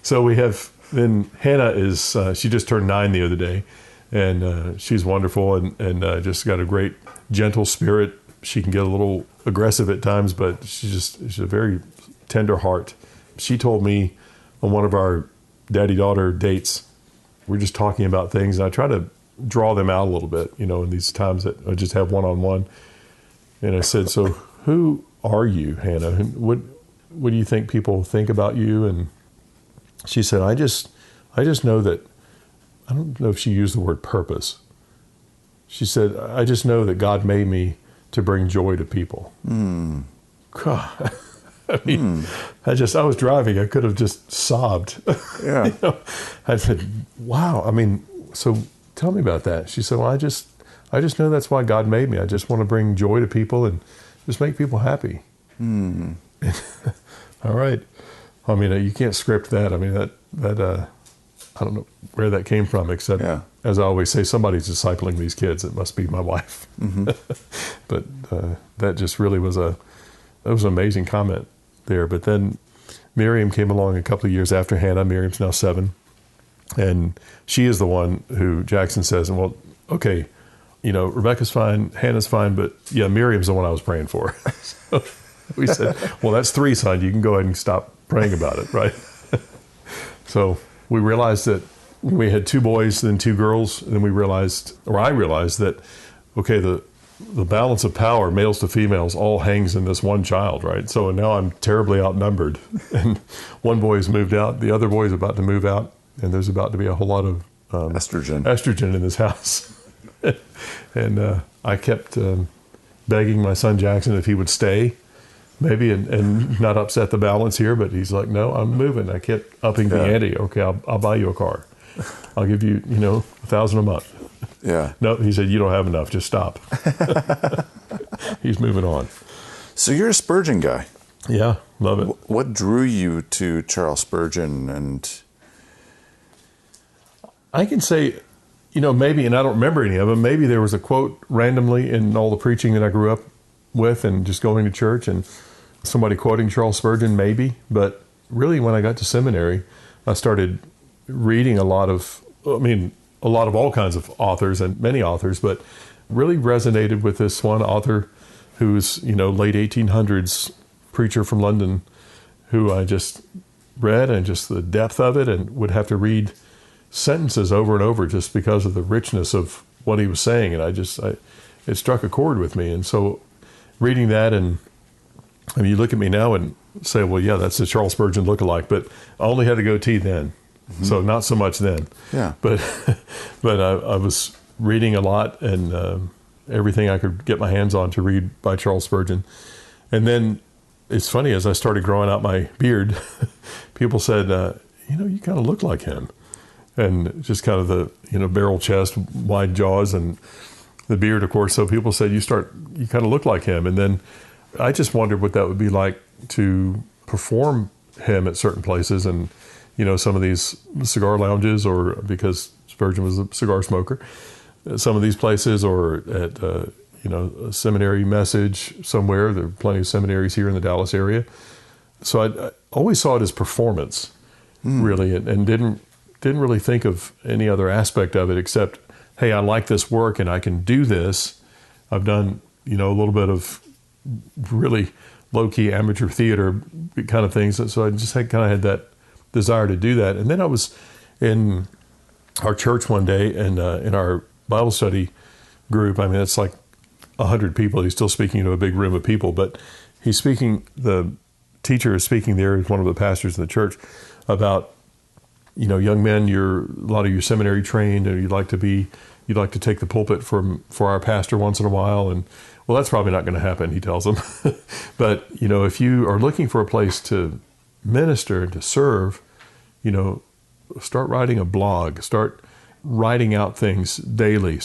So we have, then Hannah is, she just turned 9 the other day, and she's wonderful and just got a great, gentle spirit. She can get a little aggressive at times, but she's a very tender heart. She told me on one of our daddy-daughter dates, we're just talking about things, and I try to draw them out a little bit, in these times that I just have one-on-one. And I said, "So who are you, Hannah? What do you think people think about you?" And she said, I just know that, I don't know if she used the word purpose. She said, "I just know that God made me to bring joy to people." God, I mean, I was driving. I could have just sobbed. Yeah. I said, "Wow." I mean, so tell me about that. She said, "Well, I just know that's why God made me. I just want to bring joy to people and just make people happy." All right. I mean, you can't script that. I mean, that I don't know where that came from, except, as I always say, somebody's discipling these kids. It must be my wife. But that just really was an amazing comment there. But then Miriam came along a couple of years after Hannah. Miriam's now 7. And she is the one who Jackson says, "Well, okay, Rebecca's fine, Hannah's fine, but yeah, Miriam's the one I was praying for." So we said, "Well, that's 3, son. You can go ahead and stop praying about it," right? So we realized that we had 2 boys, then 2 girls, and then I realized that, okay, the balance of power, males to females, all hangs in this one child, right? So now I'm terribly outnumbered, and one boy has moved out, the other boy is about to move out, and there's about to be a whole lot of estrogen in this house. And I kept begging my son Jackson if he would stay, maybe, and not upset the balance here, but he's like, "No, I'm moving." I kept upping the ante. "Okay, I'll buy you a car. I'll give you, $1,000 a month." Yeah. No, he said, "You don't have enough. Just stop." He's moving on. So you're a Spurgeon guy. Yeah, love it. What drew you to Charles Spurgeon? And I can say, maybe, and I don't remember any of them, maybe there was a quote randomly in all the preaching that I grew up with and just going to church, and somebody quoting Charles Spurgeon, maybe. But really, when I got to seminary, I started reading a lot of all kinds of authors and many authors, but really resonated with this one author who's, late 1800s preacher from London, who I just read, and just the depth of it, and would have to read sentences over and over just because of the richness of what he was saying. And it struck a chord with me. And so reading that, and I mean, you look at me now and say, well, yeah, that's a Charles Spurgeon lookalike, but I only had a goatee then, so not so much then. Yeah. But I was reading a lot, and everything I could get my hands on to read by Charles Spurgeon. And then it's funny, as I started growing out my beard, people said, you kind of look like him. And just kind of the, barrel chest, wide jaws, and the beard, of course. So people said, you kind of look like him. And then I just wondered what that would be like to perform him at certain places, and, some of these cigar lounges, or because Spurgeon was a cigar smoker, some of these places, or at, a seminary message somewhere. There are plenty of seminaries here in the Dallas area. So I always saw it as performance, really, and didn't really think of any other aspect of it except, hey, I like this work and I can do this. I've done, a little bit of really low-key amateur theater kind of things. So I just kind of had that desire to do that. And then I was in our church one day, and in our Bible study group, I mean, it's like 100 people. He's still speaking to a big room of people, but the teacher is speaking there, as one of the pastors in the church, about, young men, a lot of you seminary trained, and you'd like to take the pulpit for our pastor once in a while. And well, that's probably not going to happen, he tells them. But, if you are looking for a place to minister and to serve, start writing a blog, start writing out things daily,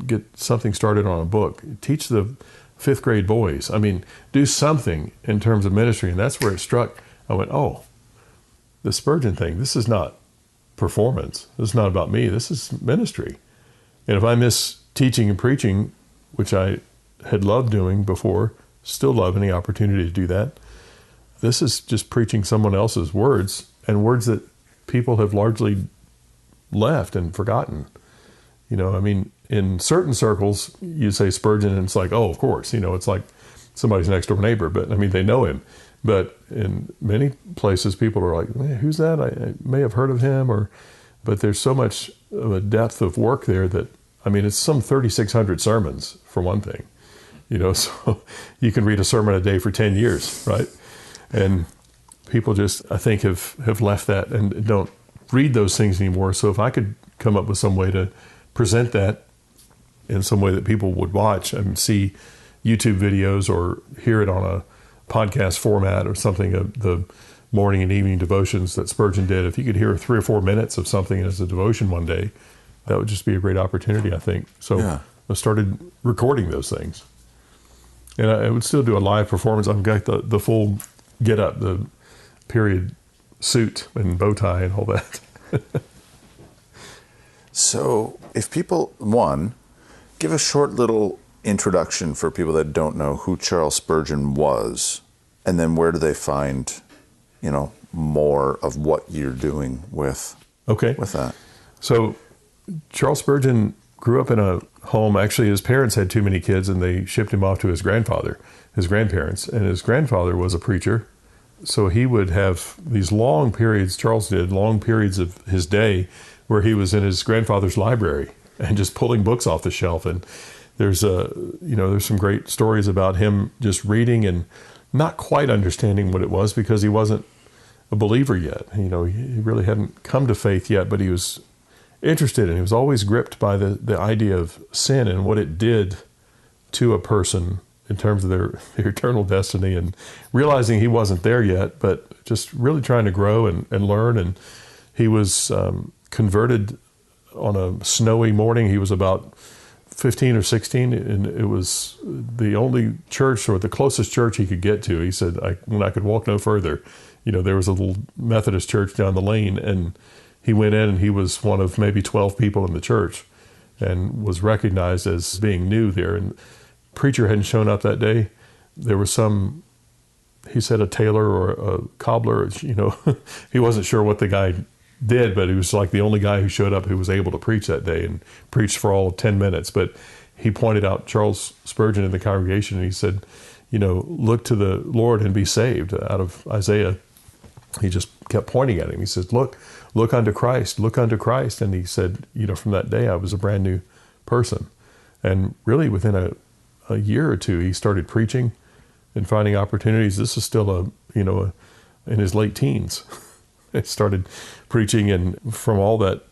get something started on a book, teach the 5th grade boys. I mean, do something in terms of ministry. And that's where it struck. I went, oh, the Spurgeon thing, this is not performance. This is not about me. This is ministry. And if I miss teaching and preaching, which I had loved doing before, still love any opportunity to do that, this is just preaching someone else's words, and words that people have largely left and forgotten. I mean, in certain circles, you say Spurgeon, and it's like, oh, of course, it's like somebody's next door neighbor, but I mean, they know him. But in many places, people are like, man, who's that? I may have heard of him, but there's so much of a depth of work there that, I mean, it's some 3,600 sermons for one thing, so you can read a sermon a day for 10 years, right? And people just, I think, have left that and don't read those things anymore. So if I could come up with some way to present that in some way that people would watch and see YouTube videos or hear it on a podcast format or something, of the morning and evening devotions that Spurgeon did, if you could hear 3 or 4 minutes of something as a devotion one day, that would just be a great opportunity, I think. So I started recording those things. And I would still do a live performance. I've got the full get up, the period suit and bow tie and all that. So if people, give a short little introduction for people that don't know who Charles Spurgeon was, and then where do they find, more of what you're doing with that? So Charles Spurgeon grew up in a home. Actually, his parents had too many kids, and they shipped him off to his grandparents, and his grandfather was a preacher. So he would have these long periods, Charles did, long periods of his day where he was in his grandfather's library and just pulling books off the shelf. And there's some great stories about him just reading and not quite understanding what it was, because he wasn't a believer yet. He really hadn't come to faith yet, but he was interested, and he was always gripped by the idea of sin and what it did to a person in terms of their eternal destiny, and realizing he wasn't there yet, but just really trying to grow and learn. And he was converted on a snowy morning. He was about 15 or 16, and it was the only church, or the closest church he could get to. He said, when I could walk no further, there was a little Methodist church down the lane, and he went in, and he was one of maybe 12 people in the church, and was recognized as being new there. And preacher hadn't shown up that day. There was he said a tailor or a cobbler, he wasn't sure what the guy did, but he was like the only guy who showed up who was able to preach that day, and preached for all of 10 minutes. But he pointed out Charles Spurgeon in the congregation, and he said, look to the Lord and be saved, out of Isaiah. He just kept pointing at him. He says, look unto Christ, look unto Christ. And he said, from that day I was a brand new person. And really within a a year or two, he started preaching and finding opportunities. This is still in his late teens. He started preaching, and from all that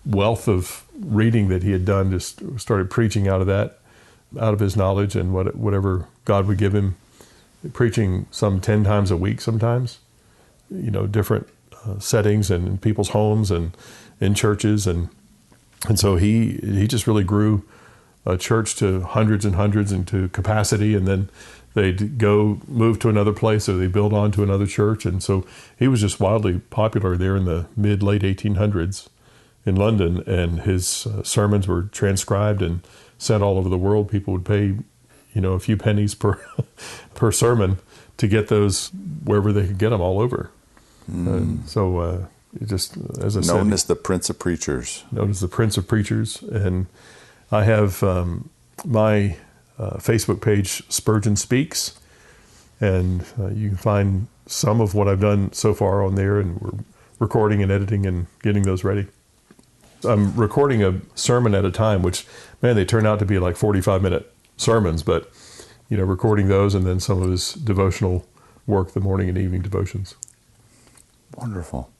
wealth of reading that he had done, just started preaching out of his knowledge and whatever God would give him, preaching some 10 times a week sometimes, different settings and in people's homes and in churches. And so he just really grew a church to hundreds and hundreds into capacity, and then they'd go move to another place, or they build on to another church. And so he was just wildly popular there in the late 1800s in London, and his sermons were transcribed and sent all over the world. People would pay, a few pennies per per sermon to get those wherever they could get them, all over. And so it just, as I said, known as the Prince of Preachers. Known as the Prince of Preachers. And I have my Facebook page, Spurgeon Speaks, and you can find some of what I've done so far on there, and we're recording and editing and getting those ready. I'm recording a sermon at a time, which, man, they turn out to be like 45-minute sermons, but, recording those, and then some of his devotional work, the morning and evening devotions. Wonderful.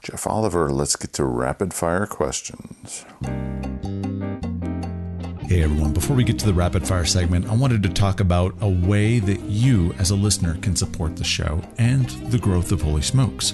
Jeff Oliver, let's get to rapid fire questions. Hey everyone, before we get to the rapid fire segment, I wanted to talk about a way that you as a listener can support the show and the growth of Holy Smokes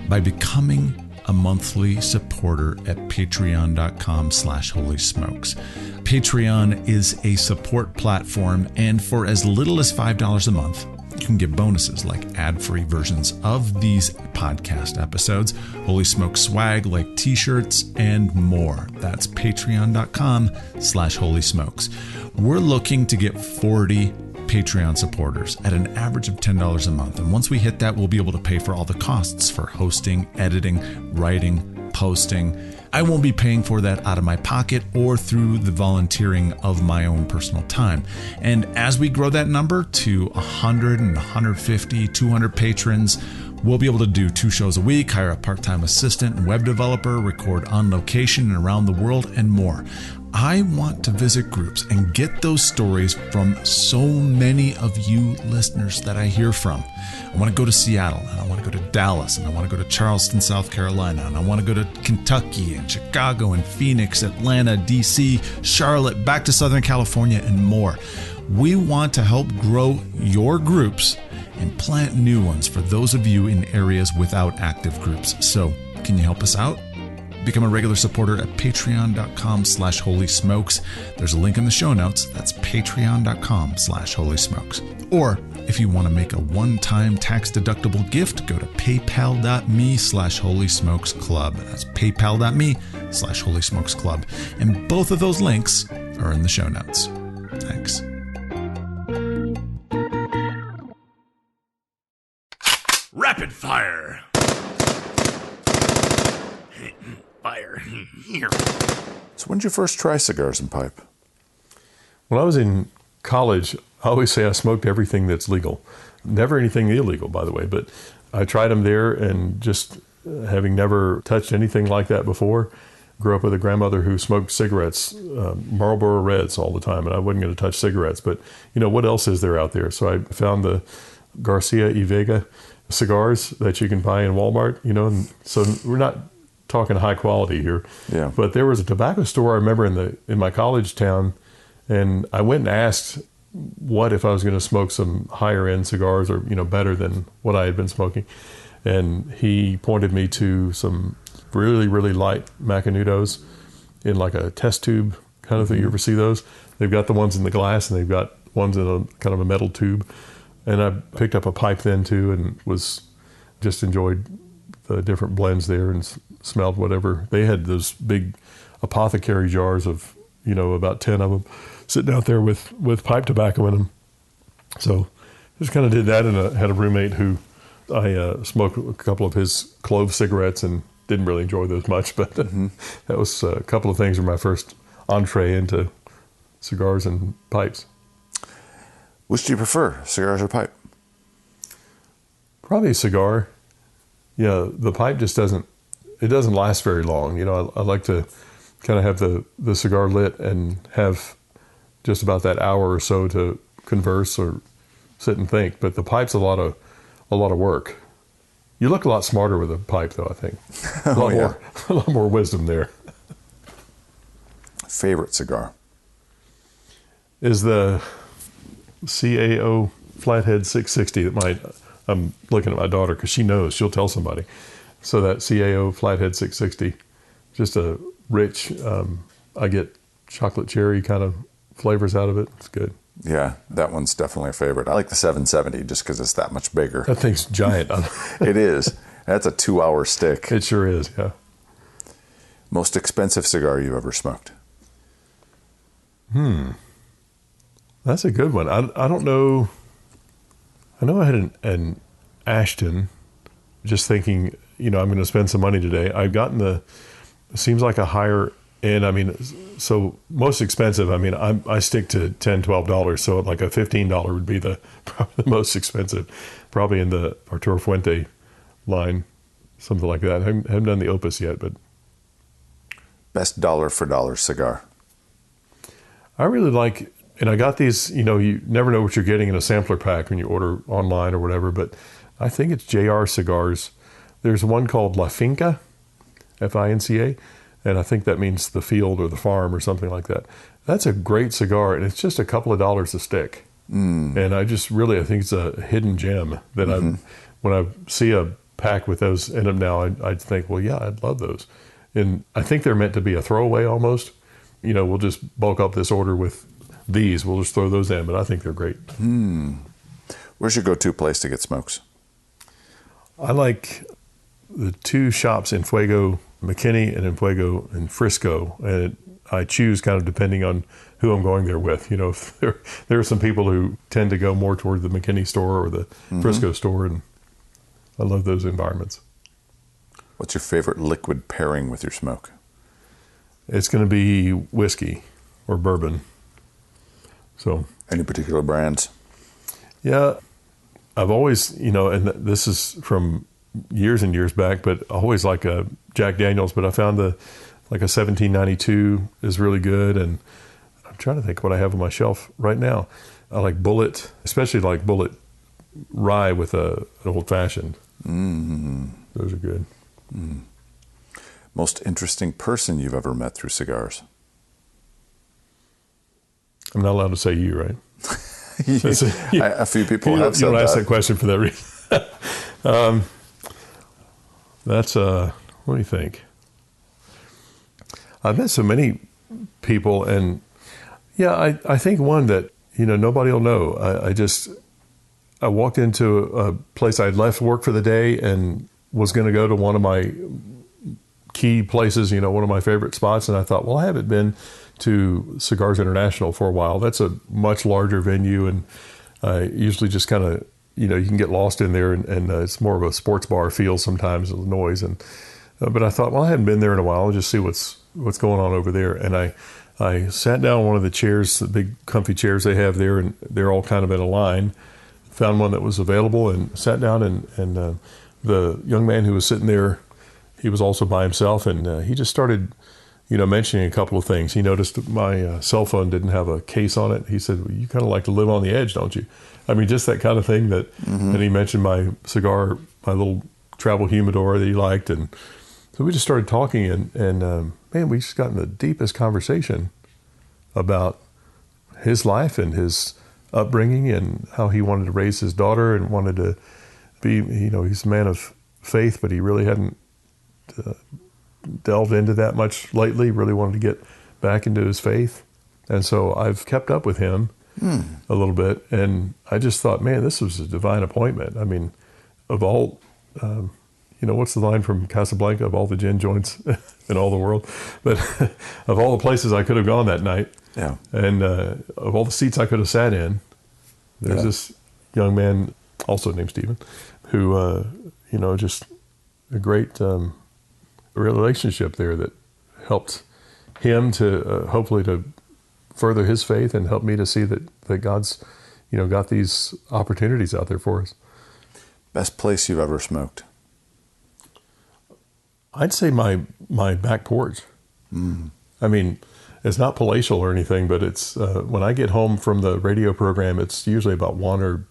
by becoming a monthly supporter at patreon.com/holysmokes. Patreon is a support platform, and for as little as $5 a month, you can get bonuses like ad-free versions of these podcast episodes, Holy Smoke swag like t-shirts, and more. That's patreon.com/holysmokes. We're looking to get 40 Patreon supporters at an average of $10 a month. And once we hit that, we'll be able to pay for all the costs for hosting, editing, writing, posting. I won't be paying for that out of my pocket or through the volunteering of my own personal time. And as we grow that number to 100 and 150, 200 patrons, we'll be able to do 2 shows a week, hire a part-time assistant and web developer, record on location and around the world, and more. I want to visit groups and get those stories from so many of you listeners that I hear from. I want to go to Seattle, and I want to go to Dallas, and I want to go to Charleston, South Carolina, and I want to go to Kentucky and Chicago and Phoenix, Atlanta, DC, Charlotte, back to Southern California, and more. We want to help grow your groups and plant new ones for those of you in areas without active groups. So, can you help us out? Become a regular supporter at patreon.com/holysmokes. There's a link in the show notes. That's patreon.com/holysmokes. Or if you want to make a one-time tax-deductible gift, go to paypal.me/holysmokesclub. That's paypal.me/holysmokesclub. And both of those links are in the show notes. Thanks. Rapid fire. Fire here. So when did you first try cigars and pipe? When I was in college, I always say I smoked everything that's legal. Never anything illegal, by the way, but I tried them there, and just having never touched anything like that before, grew up with a grandmother who smoked cigarettes, Marlboro Reds all the time, and I wasn't going to touch cigarettes, but what else is there out there? So I found the Garcia y Vega cigars that you can buy in Walmart, and so we're not talking high quality here. Yeah. But there was a tobacco store I remember in my college town, and I went and asked what if I was going to smoke some higher end cigars, or better than what I had been smoking. And he pointed me to some really, really light Macanudos in like a test tube kind of thing. You ever see those? They've got the ones in the glass, and they've got ones in a kind of a metal tube. And I picked up a pipe then too, and just enjoyed the different blends there, and smelled whatever. They had those big apothecary jars of, about 10 of them sitting out there with pipe tobacco in them. So just kind of did that, and I had a roommate who I smoked a couple of his clove cigarettes and didn't really enjoy those much, but that was a couple of things were my first entree into cigars and pipes. Which do you prefer, cigars or pipe? Probably a cigar. Yeah, the pipe just doesn't last very long. I like to kind of have the cigar lit and have just about that hour or so to converse or sit and think. But the pipe's a lot of work. You look a lot smarter with a pipe, though, I think. A lot more wisdom there. Favorite cigar? Is the CAO Flathead 660 I'm looking at my daughter because she knows, she'll tell somebody. So that CAO Flathead 660, just a rich, I get chocolate cherry kind of flavors out of it. It's good. Yeah, that one's definitely a favorite. I like the 770 just because it's that much bigger. That thing's giant. It is. That's a 2-hour stick. It sure is, yeah. Most expensive cigar you've ever smoked? That's a good one. I don't know. I know I had an Ashton, just thinking, I'm going to spend some money today. I've gotten it seems like a higher end. I mean, so most expensive, I stick to $10, $12. So like a $15 would be probably the most expensive, probably in the Arturo Fuente line, something like that. I haven't done the Opus yet, but. Best dollar for dollar cigar? I really like, and I got these, you never know what you're getting in a sampler pack when you order online or whatever, but I think it's JR Cigars. There's one called La Finca, Finca, and I think that means the field or the farm or something like that. That's a great cigar, and it's just a couple of dollars a stick. And I think it's a hidden gem that when I see a pack with those in them now, I'd think, well, yeah, I'd love those. And I think they're meant to be a throwaway almost. We'll just bulk up this order with these. We'll just throw those in, but I think they're great. Where's your go-to place to get smokes? I like the two shops in Fuego, McKinney, and in Fuego in Frisco. And I choose kind of depending on who I'm going there with. If there are some people who tend to go more toward the McKinney store or the Frisco store, and I love those environments. What's your favorite liquid pairing with your smoke? It's going to be whiskey or bourbon. So, any particular brands? Yeah, I've always, and this is from years and years back, but I always like a Jack Daniels, but I found a 1792 is really good. And I'm trying to think what I have on my shelf right now. I like Bullet, especially like Bullet Rye with an old fashioned. Those are good. Most interesting person you've ever met through cigars? I'm not allowed to say you, right? A few people have said that. You don't ask that question for that reason. That's, what do you think? I've met so many people, and yeah, I think one that, nobody will know. I walked into a place I'd left work for the day and was going to go to one of my key places, one of my favorite spots. And I thought, well, I haven't been to Cigars International for a while. That's a much larger venue. And usually just kind of, you can get lost in there and it's more of a sports bar feel sometimes with the noise. And, but I thought, well, I haven't been there in a while. I'll just see what's going on over there. And I sat down on one of the chairs, the big comfy chairs they have there, and they're all kind of in a line. Found one that was available and sat down, and the young man who was sitting there, he was also by himself, and he just started, mentioning a couple of things. He noticed that my cell phone didn't have a case on it. He said, well, you kind of like to live on the edge, don't you? Just that kind of thing that, and he mentioned my cigar, my little travel humidor that he liked, and so we just started talking, and man, we just got in the deepest conversation about his life and his upbringing and how he wanted to raise his daughter and wanted to be, he's a man of faith, but he really hadn't delved into that much lately, really wanted to get back into his faith. And so I've kept up with him a little bit, and I just thought, man, this was a divine appointment. Of all, what's the line from Casablanca, of all the gin joints in all the world, but of all the places I could have gone that night, yeah, and of all the seats I could have sat in, there's this young man, also named Stephen, who, just a great relationship there that helped him to hopefully to further his faith and help me to see that God's, got these opportunities out there for us. Best place you've ever smoked? I'd say my back porch. It's not palatial or anything, but it's when I get home from the radio program, it's usually about 1 or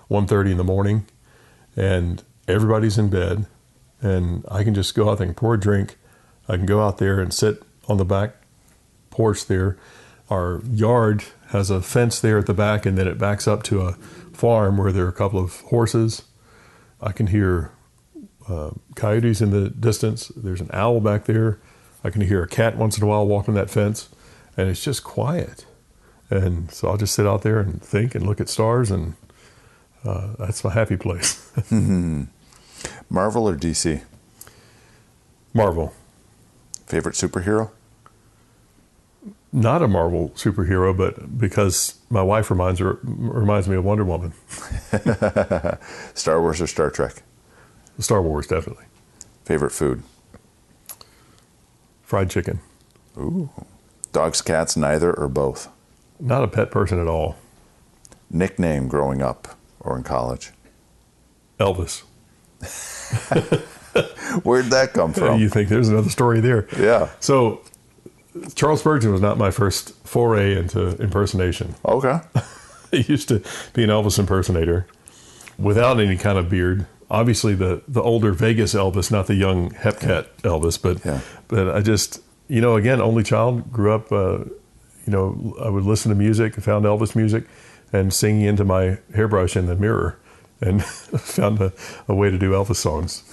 1:30 in the morning, and everybody's in bed, and I can just go out there and pour a drink. I can go out there and sit on the back porch there. Our yard has a fence there at the back, and then it backs up to a farm where there are a couple of horses. I can hear coyotes in the distance. There's an owl back there. I can hear a cat once in a while walking that fence, and it's just quiet. And so I'll just sit out there and think and look at stars, and that's my happy place. Marvel or DC? Marvel. Favorite superhero? Not a Marvel superhero, but because my wife reminds me of Wonder Woman. Star Wars or Star Trek? Star Wars, definitely. Favorite food? Fried chicken. Ooh. Dogs, cats, neither, or both? Not a pet person at all. Nickname growing up or in college? Elvis. Where'd that come from? You think there's another story there. Yeah. So Charles Spurgeon was not my first foray into impersonation. Okay. I used to be an Elvis impersonator without any kind of beard. Obviously the older Vegas Elvis, not the young Hepcat Elvis, but I just, again, only child, grew up, I would listen to music, found Elvis music, and singing into my hairbrush in the mirror, and found a way to do Elvis songs.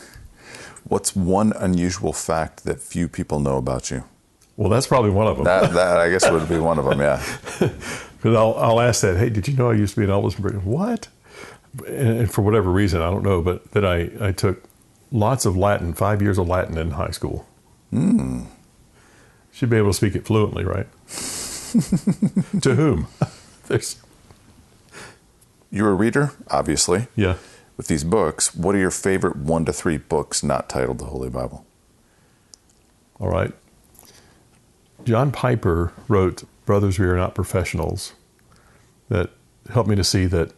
What's one unusual fact that few people know about you? Well, that's probably one of them. That I guess would be one of them, yeah. Because I'll ask that, hey, did you know I used to be an Elvis impersonator? What? And for whatever reason, I don't know, but that I took lots of Latin, 5 years of Latin in high school. Should be able to speak it fluently, right? To whom? You're a reader, obviously. Yeah. With these books, what are your favorite 1 to 3 books not titled the Holy Bible? All right. John Piper wrote Brothers, We Are Not Professionals, that helped me to see that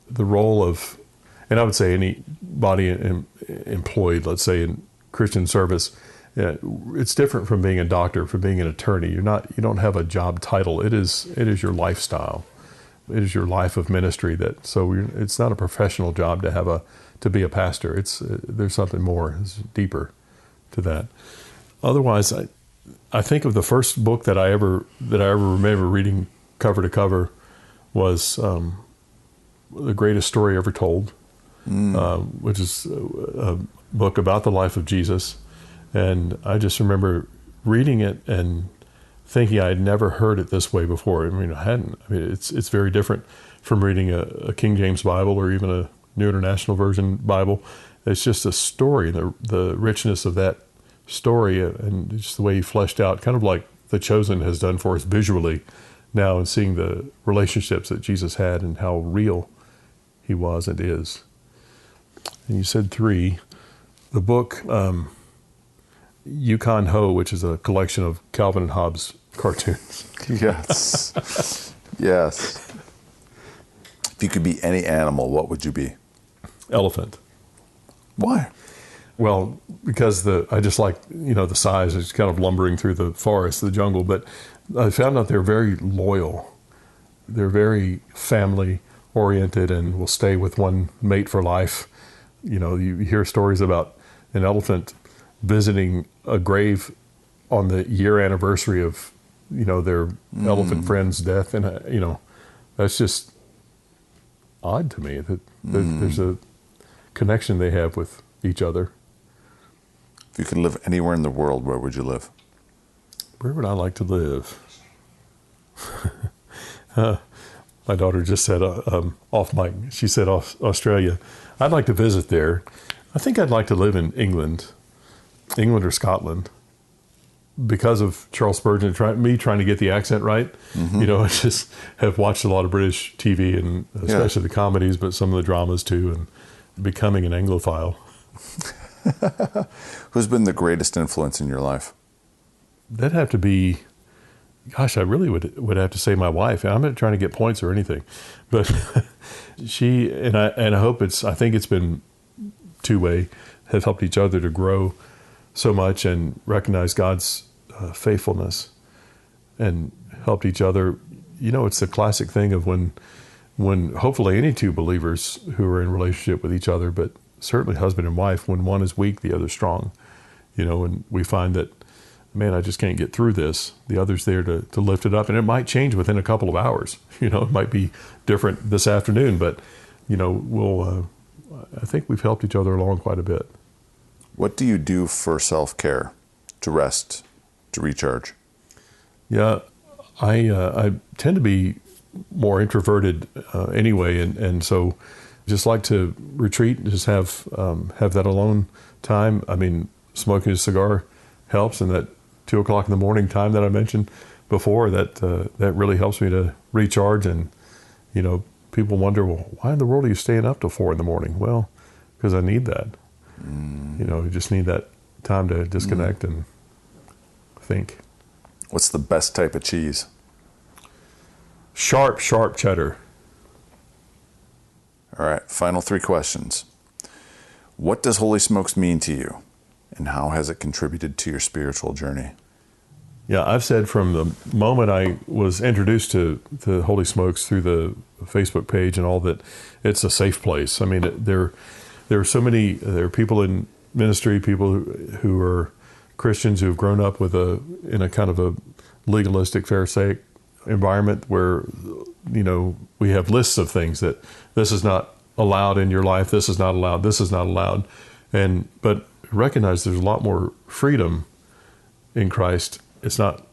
the role of, and I would say anybody employed, let's say in Christian service, it's different from being a doctor, from being an attorney. You don't have a job title. It is your lifestyle. It is your life of ministry. It's not a professional job to be a pastor. There's something more, it's deeper to that. Otherwise, I think of the first book that I ever remember reading cover to cover was The Greatest Story Ever Told, which is a book about the life of Jesus. And I just remember reading it and thinking I had never heard it this way before. I mean, I hadn't. I mean, it's very different from reading a King James Bible or even a New International Version Bible. It's just a story, the richness of that story and just the way he fleshed out, kind of like The Chosen has done for us visually now, and seeing the relationships that Jesus had and how real he was and is. And you said 3. The book Yukon Ho, which is a collection of Calvin and Hobbes cartoons. Yes. Yes. If you could be any animal, what would you be? Elephant. Why? Well, because I just like, the size. It's kind of lumbering through the forest, the jungle. But I found out they're very loyal. They're very family oriented and will stay with one mate for life. You hear stories about an elephant visiting a grave on the year anniversary of, their elephant friend's death. And, that's just odd to me that there's a connection they have with each other. If you could live anywhere in the world, where would you live? Where would I like to live? My daughter just said off mic, she said Australia. I'd like to visit there. I think I'd like to live in England or Scotland, because of Charles Spurgeon, trying to get the accent right. I just have watched a lot of British TV, and especially the comedies, but some of the dramas too, and becoming an Anglophile. Who's been the greatest influence in your life? That'd have to be, gosh, I really would have to say my wife. I'm not trying to get points or anything, but she and I hope I think it's been two-way, have helped each other to grow so much and recognize God's faithfulness. and helped each other. You know, it's the classic thing of when hopefully any two believers who are in relationship with each other, but certainly husband and wife, when one is weak, the other's strong. You know, and we find that, man, I just can't get through this. The other's there to lift it up, and it might change within a couple of hours. You know, it might be different this afternoon, but, you know, I think we've helped each other along quite a bit. What do you do for self-care, to rest, to recharge? Yeah, I tend to be more introverted anyway, and so just like to retreat, just have that alone time. I mean, smoking a cigar helps, and that 2 o'clock in the morning time that I mentioned before, that really helps me to recharge. And, you know, people wonder, well, why in the world are you staying up till 4 in the morning? Well, because I need that. You know, you just need that time to disconnect and think. What's the best type of cheese? Sharp cheddar. All right, final 3 questions. What does Holy Smokes mean to you, and how has it contributed to your spiritual journey? Yeah, I've said from the moment I was introduced to Holy Smokes through the Facebook page and all, that it's a safe place. I mean, there are people in ministry, people who are Christians who have grown up in a kind of a legalistic, Pharisaic environment where, you know, we have lists of things that this is not allowed in your life, this is not allowed, this is not allowed. But recognize there's a lot more freedom in Christ. It's not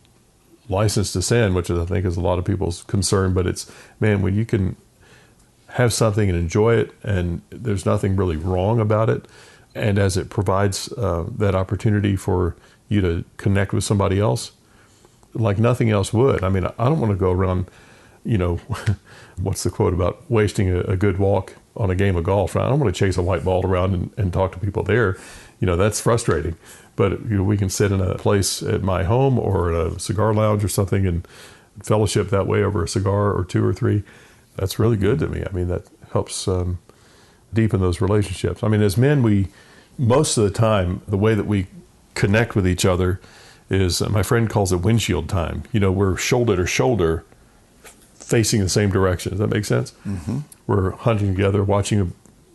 license to sin, which I think is a lot of people's concern, but it's, man, when you can have something and enjoy it, and there's nothing really wrong about it, and as it provides that opportunity for you to connect with somebody else, like nothing else would. I mean, I don't want to go around, you know, what's the quote about wasting a good walk on a game of golf? I don't want to chase a white ball around and talk to people there. You know, that's frustrating. But, you know, we can sit in a place at my home or at a cigar lounge or something and fellowship that way over a cigar or 2 or 3. That's really good to me. I mean, that helps deepen those relationships. I mean, as men, most of the time, the way that we connect with each other is, my friend calls it windshield time. You know, we're shoulder to shoulder facing the same direction. Does that make sense? Mm-hmm. We're hunting together, watching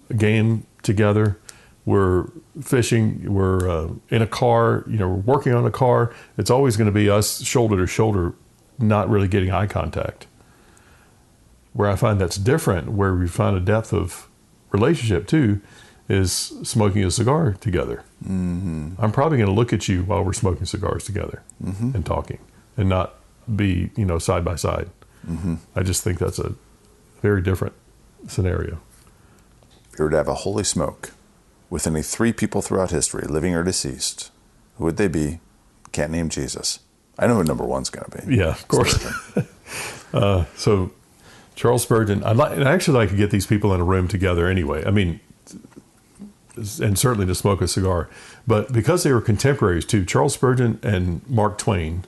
a game together. We're fishing. We're in a car. You know, we're working on a car. It's always going to be us shoulder to shoulder, not really getting eye contact. Where I find that's different, where we find a depth of relationship too, is smoking a cigar together. Mm-hmm. I'm probably going to look at you while we're smoking cigars together and talking, and not be, you know, side by side. Mm-hmm. I just think that's a very different scenario. If you were to have a holy smoke with any 3 people throughout history, living or deceased, who would they be? Can't name Jesus. I know who number 1's going to be. Yeah, of course. So Charles Spurgeon, I'd actually like to get these people in a room together anyway. I mean, and certainly to smoke a cigar. But because they were contemporaries too, Charles Spurgeon and Mark Twain.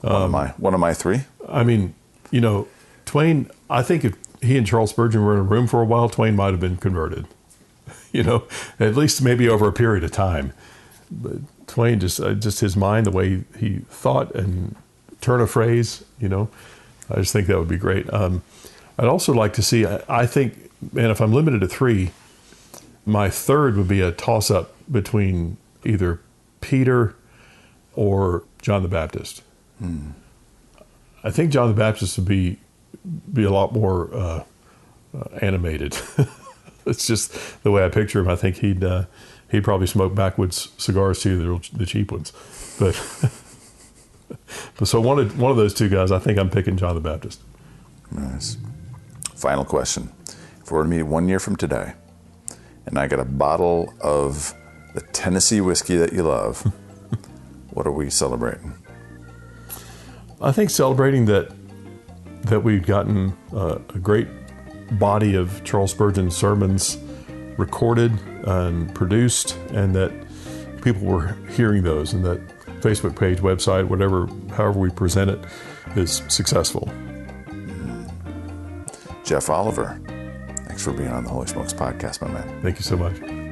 One of my 3? I mean, you know, Twain, I think if he and Charles Spurgeon were in a room for a while, Twain might have been converted. You know, at least maybe over a period of time. But Twain, just his mind, the way he thought and turn a phrase, you know, I just think that would be great. I'd also like to see, I think, man, if I'm limited to 3, my 3rd would be a toss-up between either Peter or John the Baptist. I think John the Baptist would be a lot more animated. It's just the way I picture him. I think he'd probably smoke backwoods cigars too, the cheap ones. But so one of those 2 guys, I think I'm picking John the Baptist. Nice. Final question: if we were to meet 1 year from today, and I got a bottle of the Tennessee whiskey that you love, what are we celebrating? I think celebrating that we've gotten a great body of Charles Spurgeon sermons recorded and produced, and that people were hearing those, and that Facebook page, website, however we present it, is successful. Jeff Oliver, thanks for being on the Holy Smokes podcast, my man. Thank you so much.